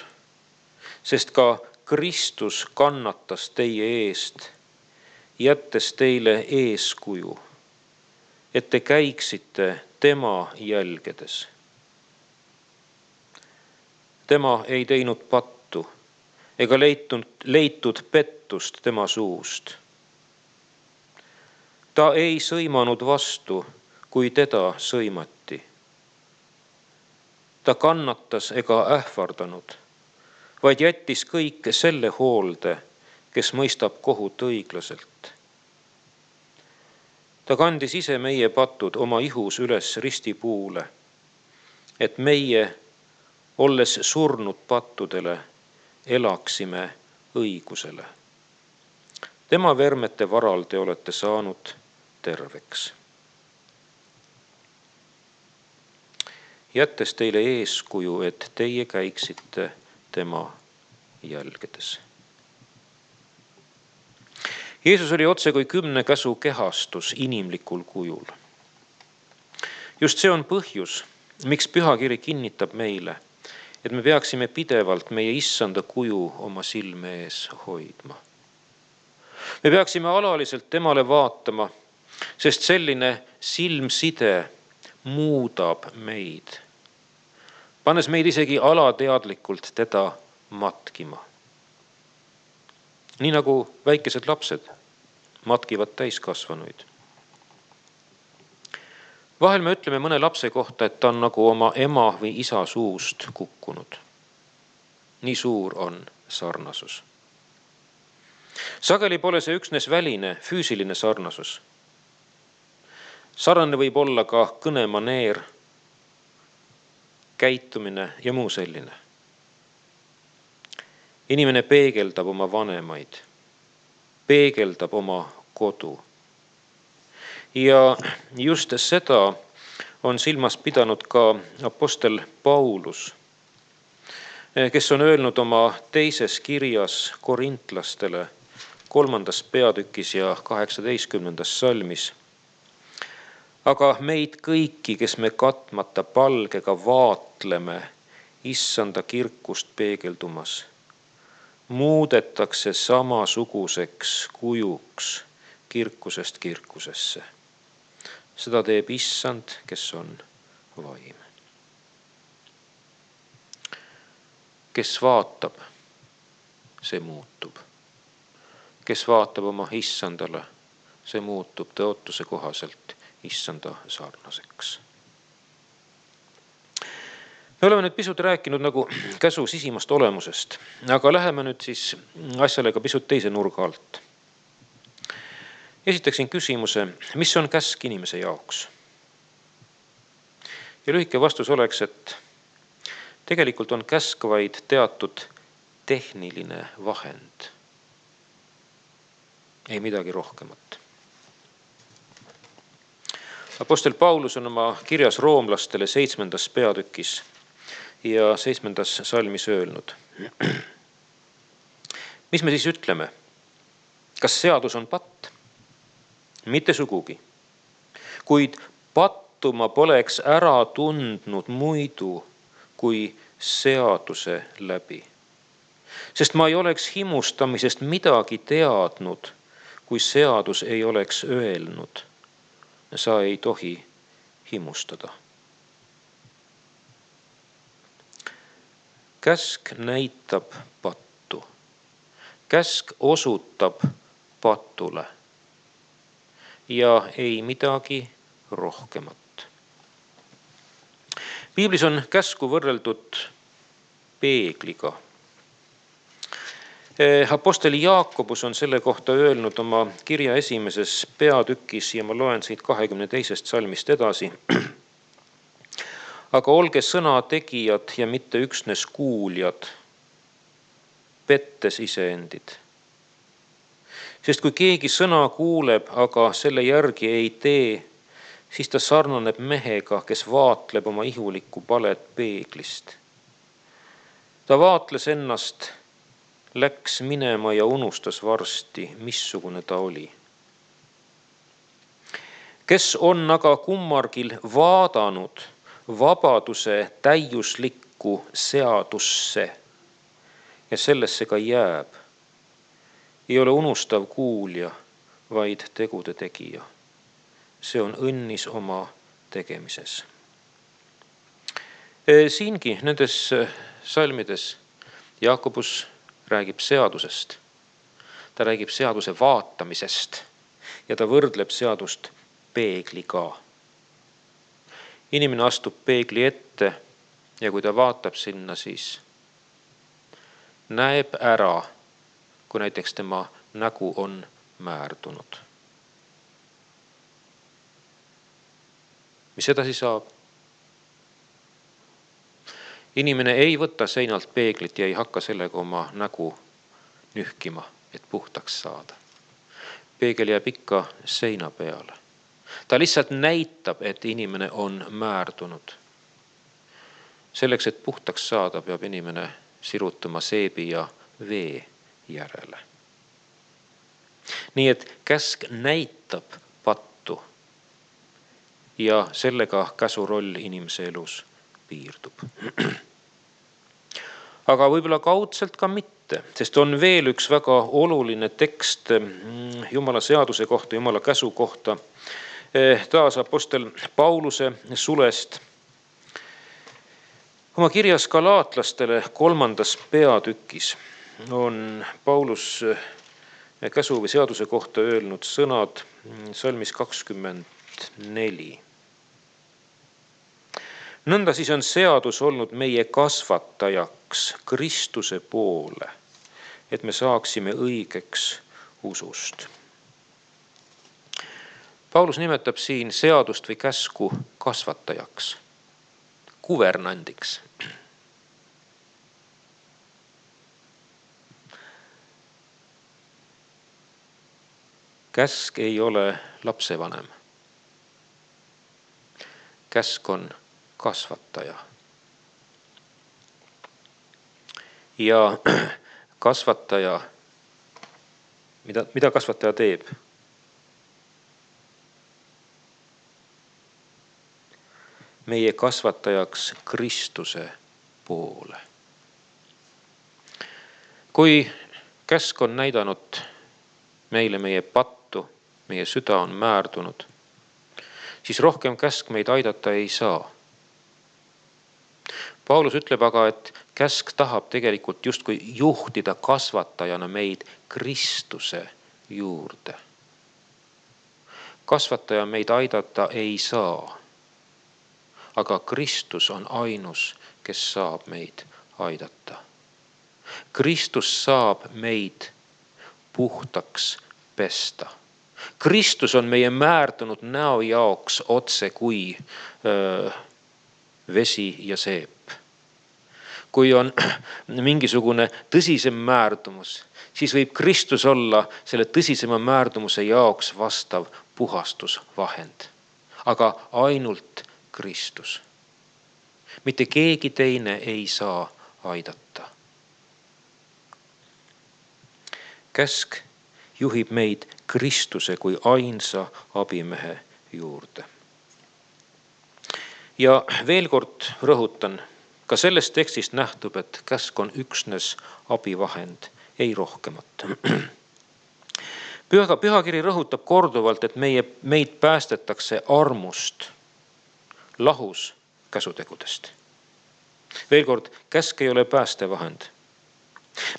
sest ka Kristus kannatas teie eest, jättes teile eeskuju, et te käiksite tema jälgedes. Tema ei teinud pattu ega leitud pettust tema suust. Ta ei sõimanud vastu, kui teda sõimati. Ta kannatas ega ähvardanud, vaid jättis kõik selle hoolde, kes mõistab kohut õiglaselt. Ta kandis ise meie patud oma ihus üles ristipuule, et meie, olles surnud pattudele, elaksime õigusele. Tema vermete varal te olete saanud terveks. Jättes teile eeskuju, et teie käiksite tema jälgedes. Jeesus oli otse kui 10 käsu kehastus inimlikul kujul. Just see on põhjus, miks pühakiri kinnitab meile, et me peaksime pidevalt meie Issanda kuju oma silme ees hoidma. Me peaksime alaliselt temale vaatama, sest selline silmside muudab meid, pannes meid isegi alateadlikult teda matkima. Nii nagu väikesed lapsed matkivad täiskasvanuid. Vahel me ütleme mõne lapse kohta, et ta on nagu oma ema või isa suust kukkunud. Nii suur on sarnasus. Sageli pole see üksnes väline, füüsiline sarnasus. Sarnane võib olla ka kõnemaneer, käitumine ja muu selline. Inimene peegeldab oma vanemaid, peegeldab oma kodu. Ja just seda on silmas pidanud ka apostel Paulus, kes on öelnud oma teises kirjas korintlastele 3. peatükis ja 18. salmis. Aga meid kõiki, kes me katmata palgega vaatleme issanda kirkust peegeldumas, muudetakse samasuguseks kujuks kirkusest kirkusesse. Seda teeb issand, kes on vaim. Kes vaatab, see muutub. Kes vaatab oma issandale, see muutub tõotuse kohaselt issanda sarnaseks. Me oleme nüüd pisut rääkinud nagu käsu sisimast olemusest, aga läheme nüüd siis asjale ka pisut teise nurga alt. Esitaksin küsimuse, mis on käsk inimese jaoks? Ja lühike vastus oleks, et tegelikult on käsk vaid teatud tehniline vahend. Ei midagi rohkemat. Apostel Paulus on oma kirjas roomlastele 7. peatükis ja 7. salmis öelnud. Mis me siis ütleme? Kas seadus on patt? Mitte sugugi. Kuid pattu ma poleks ära tundnud muidu kui seaduse läbi. Sest ma ei oleks himustamisest midagi teadnud, kui seadus ei oleks öelnud. Sa ei tohi himustada. Käsk näitab pattu. Käsk osutab patule. Ja ei midagi rohkemat. Piiblis on käsku võrreldud peegliga. Apostel Jaakobus on selle kohta öelnud oma kirja 1. peatükis ja ma loen siit 22. salmist edasi. Aga olge sõna tegijad ja mitte üksnes kuuljad, pettes iseendid. Sest kui keegi sõna kuuleb, aga selle järgi ei tee, siis ta sarnaneb mehega, kes vaatleb oma ihulikku palet peeglist. Ta vaatles ennast, läks minema ja unustas varsti, missugune ta oli. Kes on aga kummargil vaadanud vabaduse täiuslikku seadusse ja sellesse ka jääb, ei ole unustav kuulja, vaid tegude tegija. See on õnnis oma tegemises. Siingi nendes salmides Jaakobus räägib seadusest. Ta räägib seaduse vaatamisest ja ta võrdleb seadust peegliga. Inimene astub peegli ette ja kui ta vaatab sinna, siis näeb ära, kui näiteks tema nägu on määrdunud. Mis edasi saab? Inimene ei võta seinalt peeglit ja ei hakka sellega oma nägu nühkima, et puhtaks saada. Peegel jääb ikka seina peale. Ta lihtsalt näitab, et inimene on määrdunud. Selleks, et puhtaks saada, peab inimene sirutama seebi ja vee järele. Nii et käsk näitab pattu ja sellega käsu roll inimese elus piirdub. Aga võib-olla kaudselt ka mitte, sest on veel üks väga oluline tekst Jumala seaduse kohta, Jumala käsu kohta. Taas apostel Pauluse sulest. Oma kirjas galaatlastele 3. peatükis on Paulus käsu või seaduse kohta öelnud sõnad salmis 24. Nõnda siis on seadus olnud meie kasvatajaks Kristuse poole, et me saaksime õigeks usust. Paulus nimetab siin seadust või käsku kasvatajaks, kuvernandiks. Käsk ei ole lapsevanem. Käsk on kasvataja. Ja kasvataja, mida kasvataja teeb? Meie kasvatajaks Kristuse poole. Kui käsk on näidanud meile meie pattu, meie süda on määrdunud, siis rohkem käsk meid aidata ei saa. Paulus ütleb aga, et käsk tahab tegelikult justkui juhtida kasvatajana meid Kristuse juurde. Kasvataja meid aidata ei saa, aga Kristus on ainus, kes saab meid aidata. Kristus saab meid puhtaks pesta. Kristus on meie määrdunud näo jaoks otse kui vesi ja seep. Kui on mingisugune tõsisem määrdumus, siis võib Kristus olla selle tõsisema määrdumise jaoks vastav puhastusvahend. Aga ainult Kristus. Mitte keegi teine ei saa aidata. Käsk juhib meid Kristuse kui ainsa abimehe juurde. Ja veel kord rõhutan, ka sellest tekstist nähtub, et käsk on üksnes abivahend, ei rohkemat. Pühakiri rõhutab korduvalt, et meid päästetakse armust, lahus käsutegudest. Veel kord, käsk ei ole päästevahend.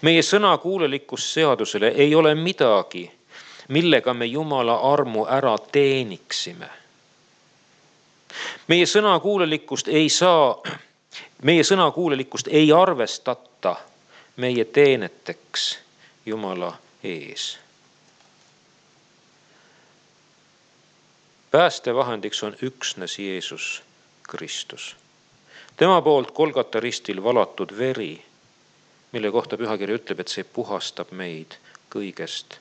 Meie sõnakuulelikkus seadusele ei ole midagi, millega me Jumala armu ära teeniksime. Meie sõnakuulelikkust ei arvestata meie teeneteks Jumala ees. Päästevahendiks on üksnes Jeesus Kristus. Tema poolt Golgata ristil valatud veri, mille kohta pühakiri ütleb, et see puhastab meid kõigest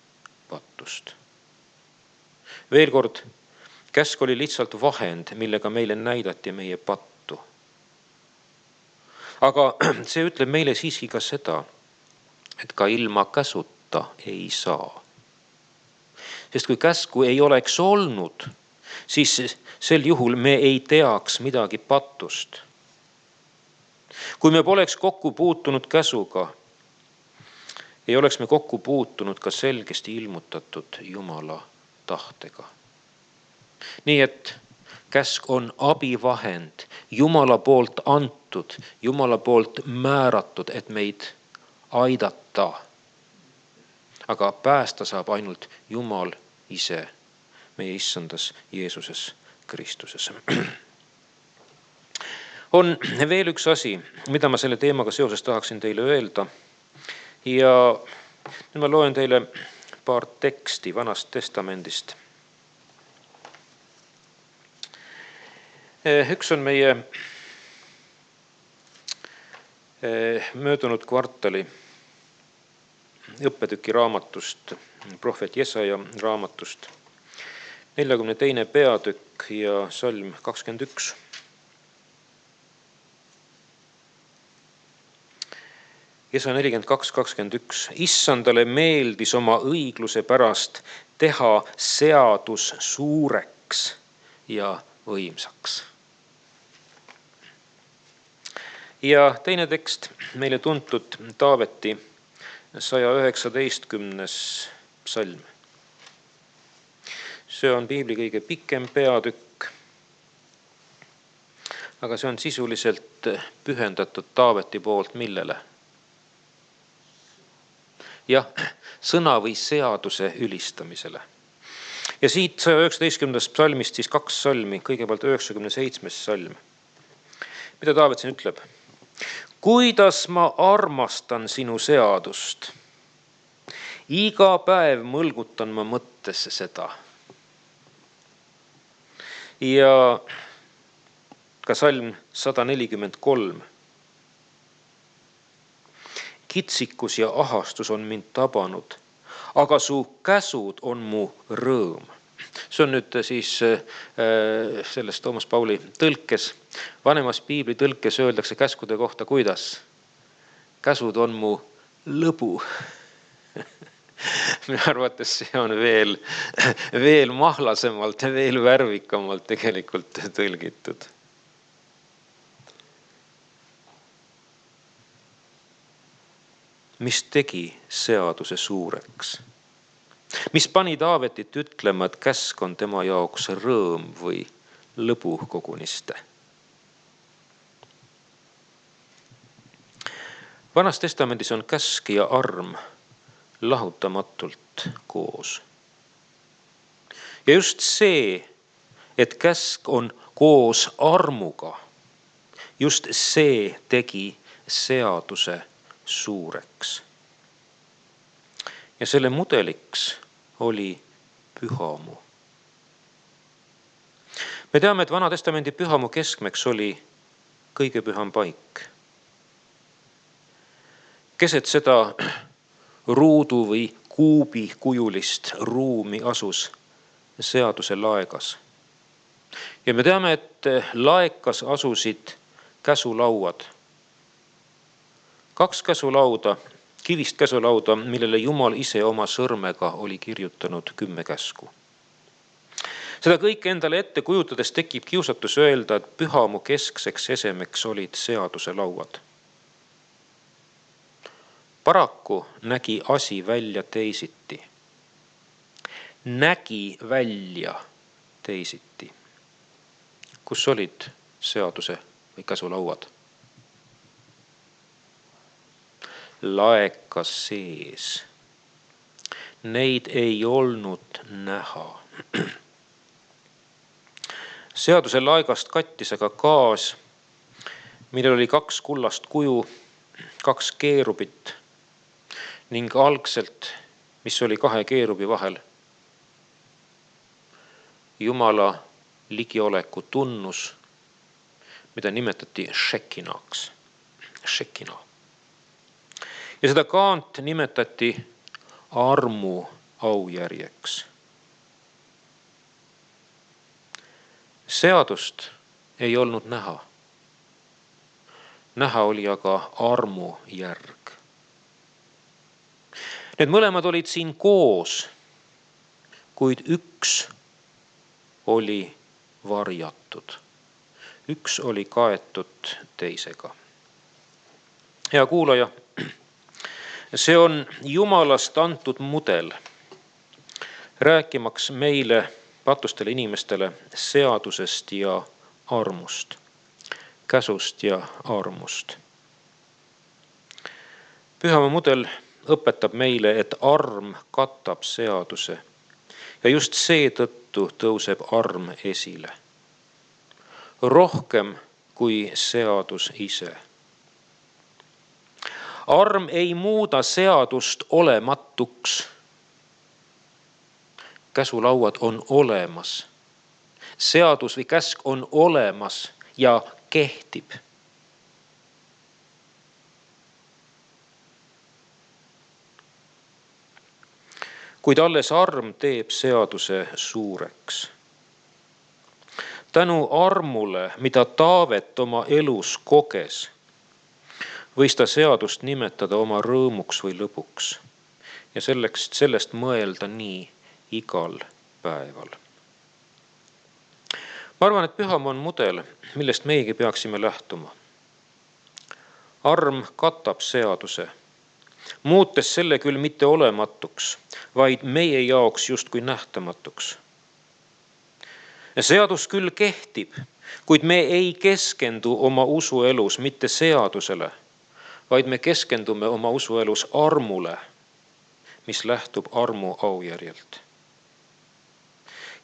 patust. Veel kord, käsk oli lihtsalt vahend, millega meile näidati meie pattu. Aga see ütleb meile siiski ka seda, et ka ilma käsuta ei saa. Sest kui käsku ei oleks olnud, siis sel juhul me ei teaks midagi patust. Kui me poleks kokku puutunud käsuga, ei oleks me kokku puutunud ka selgesti ilmutatud Jumala tahtega. Nii et käsk on abivahend, Jumala poolt antud, Jumala poolt määratud, et meid aidata. Aga päästa saab ainult Jumal ise, meie issandas Jeesuses Kristuses. On veel üks asi, mida ma selle teemaga seoses tahaksin teile öelda. Ja nüüd ma loen teile paar teksti Vanast Testamendist. Üks on meie möödunud kvartali õppetüki raamatust, prohvet Jesaja raamatust, 42. peatükk ja salm 21. Jesaja 42:21. Issandale meeldis oma õigluse pärast teha seadus suureks ja võimsaks. Ja teine tekst, meile tuntud Taaveti 119. psalm. See on piibli kõige pikem peatükk, aga see on sisuliselt pühendatud Taaveti poolt millele? Jah, sõna või seaduse ülistamisele. Ja siit 119. psalmist siis 2 salmi, kõigepealt 97. salm. Mida Taavet siin ütleb? Kuidas ma armastan sinu seadust. Iga päev mõlgutan ma mõttesse seda. Ja ka salm 143. Kitsikus ja ahastus on mind tabanud, aga su käsud on mu rõõm. See on nüüd siis sellest Toomas Pauli tõlkes. Vanemas piibli tõlkes öeldakse käskude kohta kuidas? Käsud on mu lõbu. Minu arvates see on veel mahlasemalt ja veel värvikamalt tegelikult tõlgitud. Mis tegi seaduse suureks? Mis pani Taavetit ütlema, et käsk on tema jaoks rõõm või lõbu koguniste? Vanas testamendis on käsk ja arm lahutamatult koos. Ja just see, et käsk on koos armuga, just see tegi seaduse suureks. Ja selle mudeliks oli pühamu. Me teame, et Vana Testamendi pühamu keskmeks oli kõige püham paik. Keset seda ruudu või kuubi kujulist ruumi asus seaduse laegas. Ja me teame, et laekas asusid käsulauad. 2 käsulauda, kivist käsulauda, millele Jumal ise oma sõrmega oli kirjutanud 10 käsku. Seda kõike endale ette kujutades tekib kiusatus öelda, et pühamu keskseks esemeks olid seaduse lauad. Paraku nägi asi välja teisiti. Nägi välja teisiti. Kus olid seaduse või käsulauad? Laeka sees. Neid ei olnud näha. Seaduse laegast kattis aga kaas, millel oli 2 kullast kuju, 2 keerubit ning algselt, mis oli 2 keerubi vahel, Jumala ligioleku tunnus, mida nimetati Shekinaks. Shekina. Ja seda kaant nimetati armu aujärjeks. Seadust ei olnud näha. Näha oli aga armu järg. Need mõlemad olid siin koos, kuid üks oli varjatud. Üks oli kaetud teisega. Hea kuulaja, see on Jumalast antud mudel, rääkimaks meile, patustele inimestele, seadusest ja armust, käsust ja armust. Pühama mudel õpetab meile, et arm katab seaduse ja just seetõttu tõuseb arm esile. Rohkem kui seadus ise. Arm ei muuda seadust olematuks. Käsulauad on olemas. Seadus või käsk on olemas ja kehtib. Kuid alles arm teeb seaduse suureks. Tänu armule, mida Taavet oma elus koges, võis ta seadust nimetada oma rõõmuks või lõbuks ja sellest mõelda nii igal päeval. Ma arvan, et pühamu on mudel, millest meiegi peaksime lähtuma. Arm katab seaduse, muutes selle küll mitte olematuks, vaid meie jaoks justkui nähtamatuks. Seadus küll kehtib, kuid me ei keskendu oma usuelus mitte seadusele, vaid me keskendume oma usuelus armule, mis lähtub armu aujärjelt.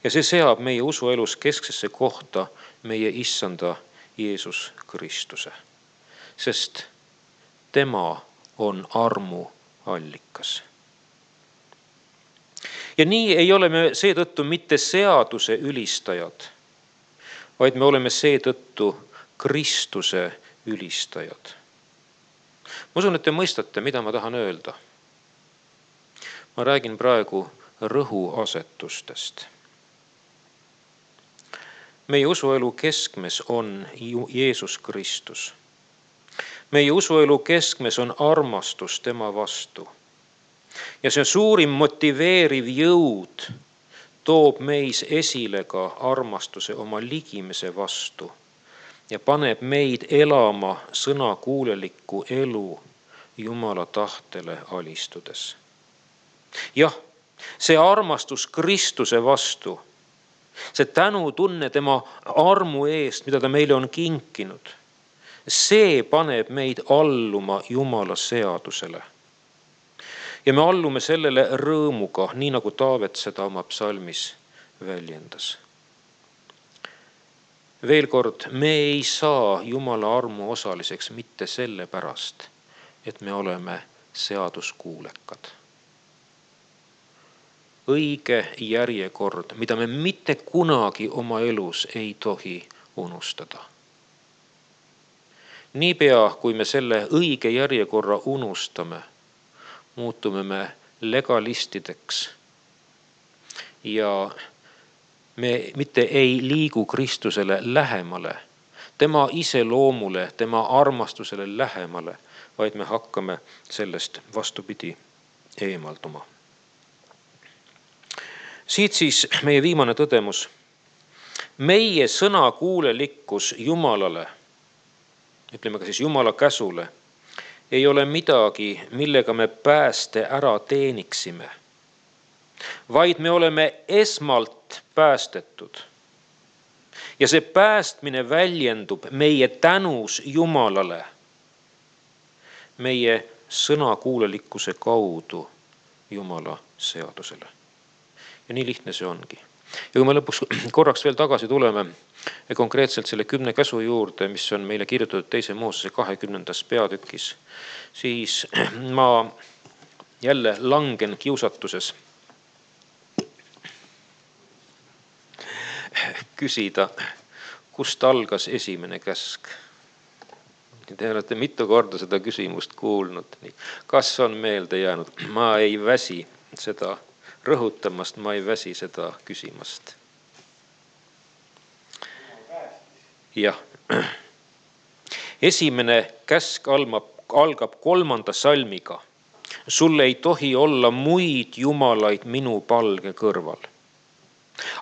Ja see seab meie usuelus kesksesse kohta meie issanda Jeesus Kristuse, sest tema on armu allikas. Ja nii ei ole me seetõttu mitte seaduse ülistajad, vaid me oleme seetõttu Kristuse ülistajad. Ma usun, et te mõistate, mida ma tahan öelda. Ma räägin praegu rõhuasetustest. Meie usuelu keskmes on Jeesus Kristus. Meie usuelu keskmes on armastus tema vastu. Ja see suurim motiveeriv jõud toob meis esile ka armastuse oma ligimese vastu ja paneb meid elama sõnakuulelikku elu Jumala tahtele alistudes. Jah, see armastus Kristuse vastu, see tänutunne tema armu eest, mida ta meile on kinkinud, see paneb meid alluma Jumala seadusele. Ja me allume sellele rõõmuga, nii nagu Taavet seda oma psalmis väljendas. Veel kord, me ei saa Jumala armu osaliseks mitte sellepärast, et me oleme seaduskuulekad. Õige järjekord, mida me mitte kunagi oma elus ei tohi unustada. Niipea, kui me selle õige järjekorra unustame, muutume me legalistideks ja me mitte ei liigu Kristusele lähemale, tema iseloomule, tema armastusele lähemale, vaid me hakkame sellest vastupidi eemalduma. Siit siis meie viimane tõdemus. Meie sõnakuulelikkus Jumalale, ütleme ka siis Jumala käsule, ei ole midagi, millega me pääste ära teeniksime, vaid me oleme esmalt päästetud. Ja see päästmine väljendub meie tänus Jumalale, meie sõnakuulelikkuse kaudu Jumala seadusele. Ja nii lihtne see ongi. Ja kui me lõpuks korraks veel tagasi tuleme konkreetselt selle 10 käsu juurde, mis on meile kirjutatud 2. Moosese 20. peatükis, siis ma jälle langen kiusatuses küsida, kust algas esimene käsk. Te olete mitu korda seda küsimust kuulnud. Kas on meelde jäänud? Ma ei väsi seda rõhutamast, ma ei väsi seda küsimast. Jah. Esimene käsk algab 3. salmiga. Sul ei tohi olla muid jumalaid minu palge kõrval.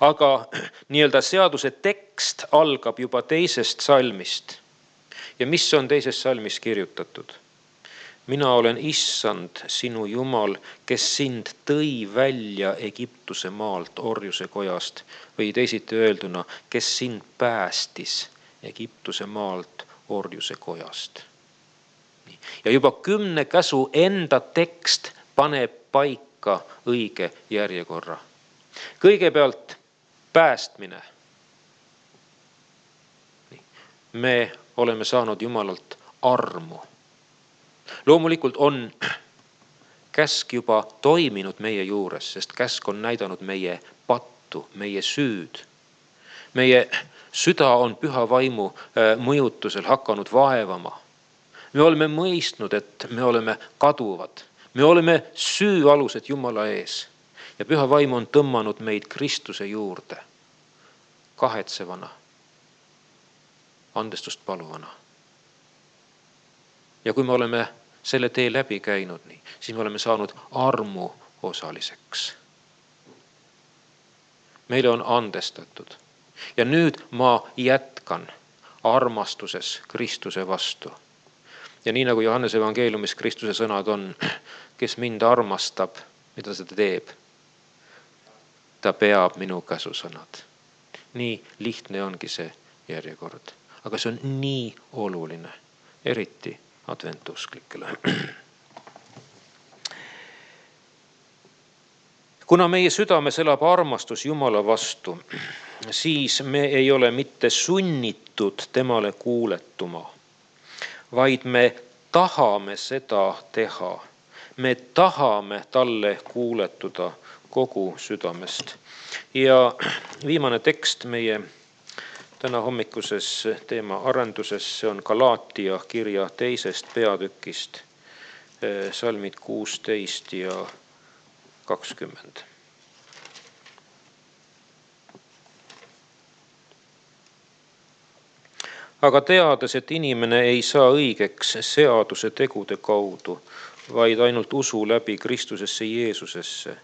Aga nii-öelda seaduse tekst algab juba 2. salmist. Ja mis on 2. salmis kirjutatud? Mina olen Issand, sinu Jumal, kes sind tõi välja Egiptuse maalt orjuse kojast või teisiti öelduna, kes sind päästis Egiptuse maalt orjuse kojast. Ja juba 10 käsu enda tekst paneb paika õige järjekorra. Kõigepealt päästmine. Me oleme saanud Jumalalt armu. Loomulikult on käsk juba toiminud meie juures, sest käsk on näidanud meie pattu, meie süüd. Meie süda on püha vaimu mõjutusel hakanud vaevama. Me oleme mõistnud, et me oleme kaduvad. Me oleme süüalused Jumala ees. Ja püha vaim on tõmmanud meid Kristuse juurde. Kahetsevana. Andestust paluvana. Ja kui me oleme selle tee läbi käinud, siis me oleme saanud armu osaliseks. Meile on andestatud. Ja nüüd ma jätkan armastuses Kristuse vastu. Ja nii nagu Johannes evangeeliumis Kristuse sõnad on, kes mind armastab, mida ta teeb? Ta peab minu käsusõnad. Nii lihtne ongi see järjekord. Aga see on nii oluline, eriti adventusklikele. Kuna meie südames elab armastus Jumala vastu, siis me ei ole mitte sunnitud temale kuuletuma, vaid me tahame seda teha. me tahame talle kuuletuda kogu südamest. Ja viimane tekst meie täna hommikuses teema arenduses, see on Galaatia kirja 2. peatükist, salmid 16 ja 20. Aga teades, et inimene ei saa õigeks seaduse tegude kaudu, vaid ainult usu läbi Kristusesse Jeesusesse,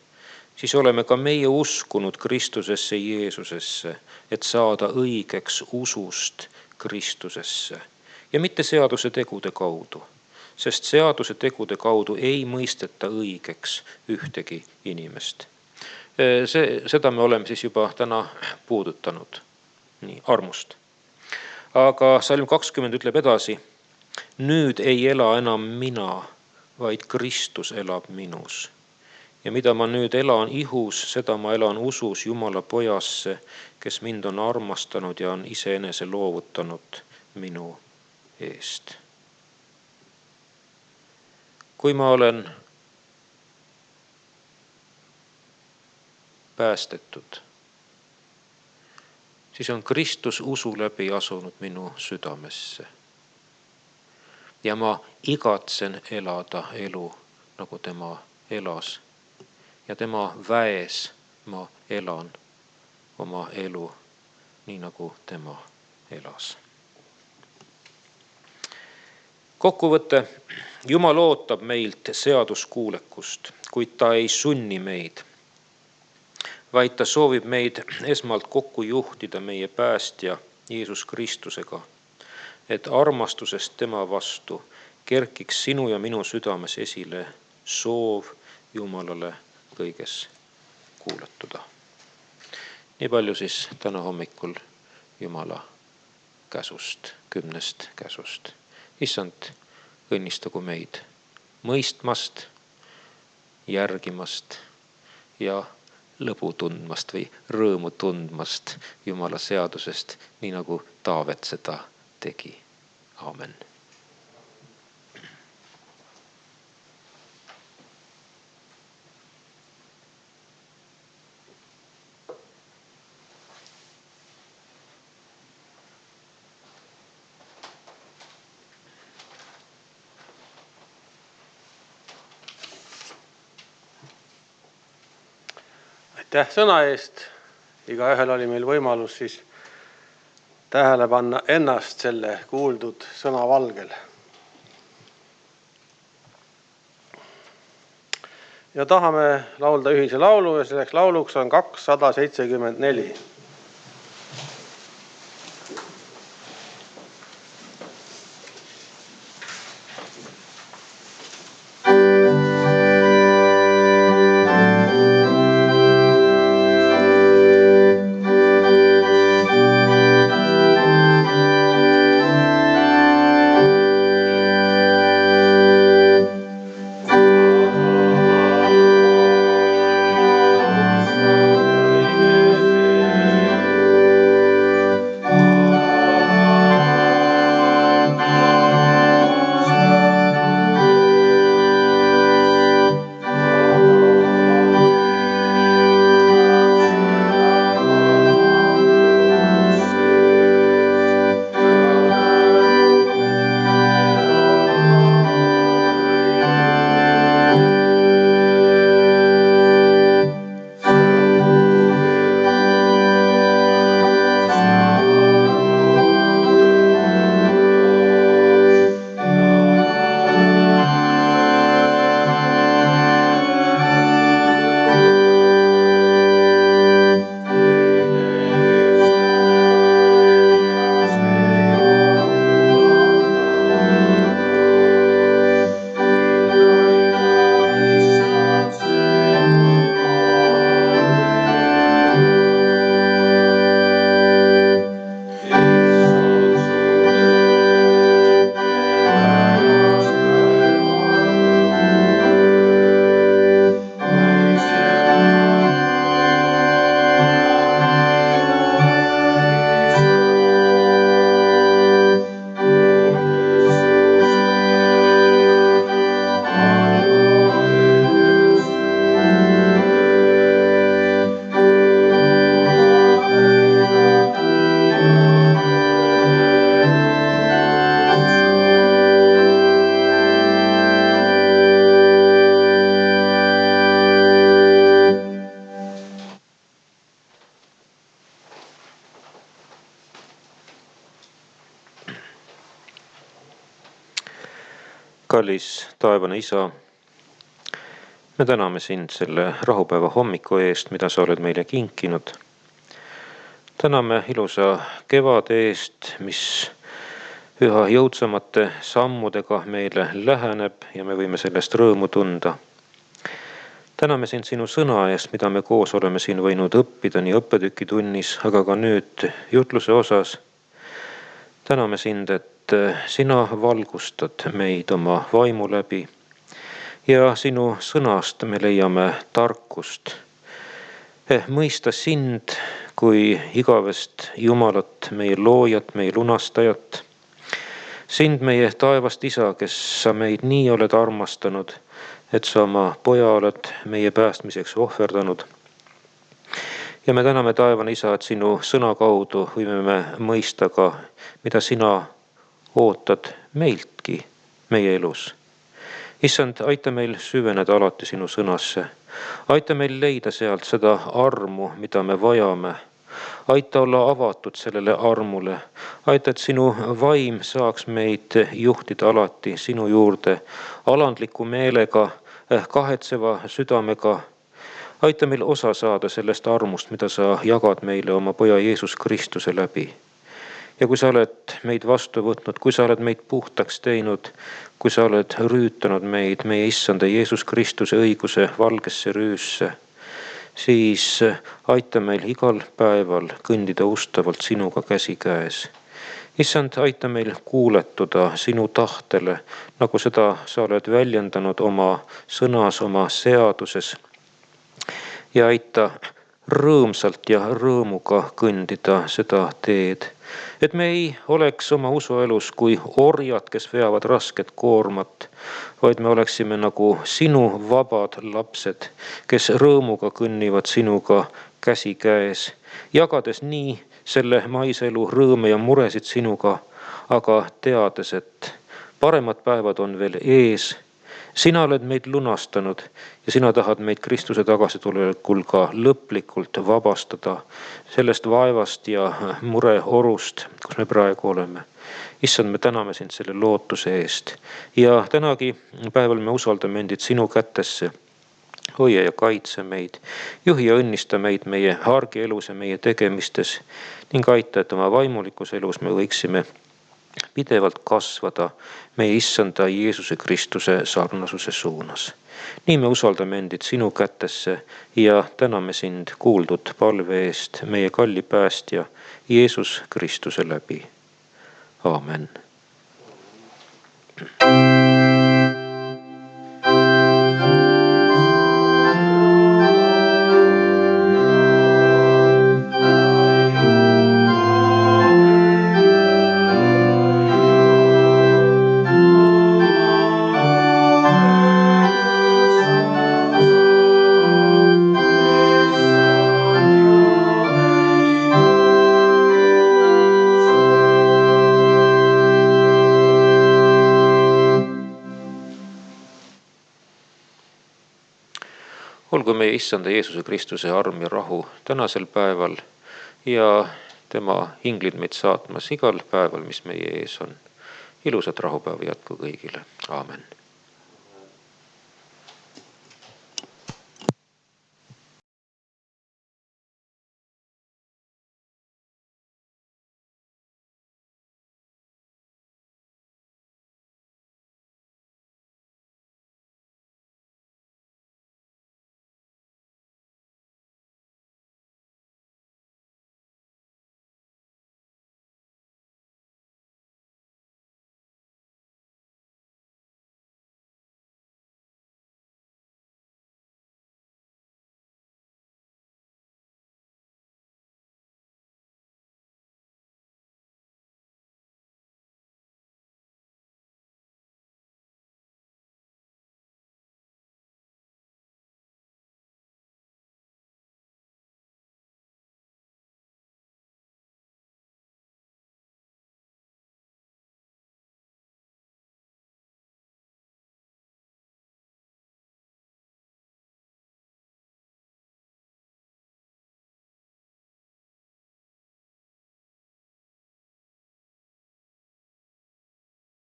siis oleme ka meie uskunud Kristusesse Jeesusesse, et saada õigeks usust Kristusesse ja mitte seaduse tegude kaudu, sest seaduse tegude kaudu ei mõisteta õigeks ühtegi inimest. Seda me oleme siis juba täna puudutanud, nii armust. Aga salm 20 ütleb edasi, nüüd ei ela enam mina, vaid Kristus elab minus. Ja mida ma nüüd elan ihus, seda ma elan usus Jumala pojasse, kes mind on armastanud ja on iseenese loovutanud minu eest. Kui ma olen päästetud, siis on Kristus usu läbi asunud minu südamesse. Ja ma igatsen elada elu, nagu tema elas. Ja tema väes ma elan oma elu, nii nagu tema elas. Kokkuvõte, Jumal ootab meilt seaduskuulekust, kuid ta ei sunni meid, vaid ta soovib meid esmalt kokku juhtida meie päästja Jeesus Kristusega, et armastusest tema vastu kerkiks sinu ja minu südames esile soov Jumalale kõiges kuuletuda. Nii palju siis täna hommikul Jumala käsust, 10 käsust. Issand, õnnistagu meid mõistmast, järgimast ja lõbu tundmast või rõõmu tundmast Jumala seadusest, nii nagu Taavet seda tegi. Aamen. Aitäh sõna eest. Igaühel oli meil võimalus siis tähele panna ennast selle kuuldud sõna valgel. Ja tahame laulda ühise laulu ja selleks lauluks on 274. kallis taevane Isa, me täname sind selle rahupäeva hommiku eest, mida sa oled meile kinkinud. Täname ilusa kevade eest, mis üha jõudsamate sammudega meile läheneb ja me võime sellest rõõmu tunda. Täname sind sinu sõna eest, mida me koos oleme siin võinud õppida nii õppetükitunnis, aga ka nüüd jutluse osas. Täname sind, et sina valgustad meid oma vaimu läbi ja sinu sõnast me leiame tarkust. Mõista sind kui igavest Jumalat, meie loojat, meie lunastajat. Sind, meie taevast Isa, kes sa meid nii oled armastanud, et sa oma poja oled meie päästmiseks ohverdanud. Ja me täname taevane Isa, et sinu sõna kaudu võime me mõista ka, mida sina ootad meiltki meie elus. Issand, aita meil süveneda alati sinu sõnasse. Aita meil leida sealt seda armu, mida me vajame. Aita olla avatud sellele armule. Aita, et sinu vaim saaks meid juhtida alati sinu juurde alandliku meelega, kahetseva südamega. Aita meil osa saada sellest armust, mida sa jagad meile oma poja Jeesus Kristuse läbi. Ja kui sa oled meid vastu võtnud, kui sa oled meid puhtaks teinud, kui sa oled rüütanud meid meie Issanda Jeesus Kristuse õiguse valgesse rüüsse, siis aita meil igal päeval kõndida ustavalt sinuga käsikäes. Issand, aita meil kuuletuda sinu tahtele, nagu seda sa oled väljendanud oma sõnas, oma seaduses. Ja aita rõõmsalt ja rõõmuga kõndida seda teed. Et me ei oleks oma usuelus kui orjad, kes veavad rasket koormat, vaid me oleksime nagu sinu vabad lapsed, kes rõõmuga kõnnivad sinuga käsikäes, jagades nii selle maiselu rõõme ja muresid sinuga, aga teades, et paremad päevad on veel ees. Sina oled meid lunastanud ja sina tahad meid Kristuse tagasitulekul ka lõplikult vabastada sellest vaevast ja mureorust, kus me praegu oleme. Issand, me täname sind selle lootuse eest ja tänagi päeval me usaldame endid sinu kätesse. Hoia ja kaitse meid, juhi ja õnnista meid meie argielus ja meie tegemistes ning aita, et oma vaimulikus elus me võiksime pidevalt kasvada meie Issanda Jeesuse Kristuse sarnasuse suunas. Nii me usaldame endid sinu kätesse ja täname sind kuuldud palve eest meie kalli päästja Jeesus Kristuse läbi. Aamen. Olgu meie Issanda Jeesuse Kristuse arm ja rahu tänasel päeval ja tema inglid meid saatmas igal päeval, mis meie ees on. Ilusat rahupäeva jätku kõigile. Aamen.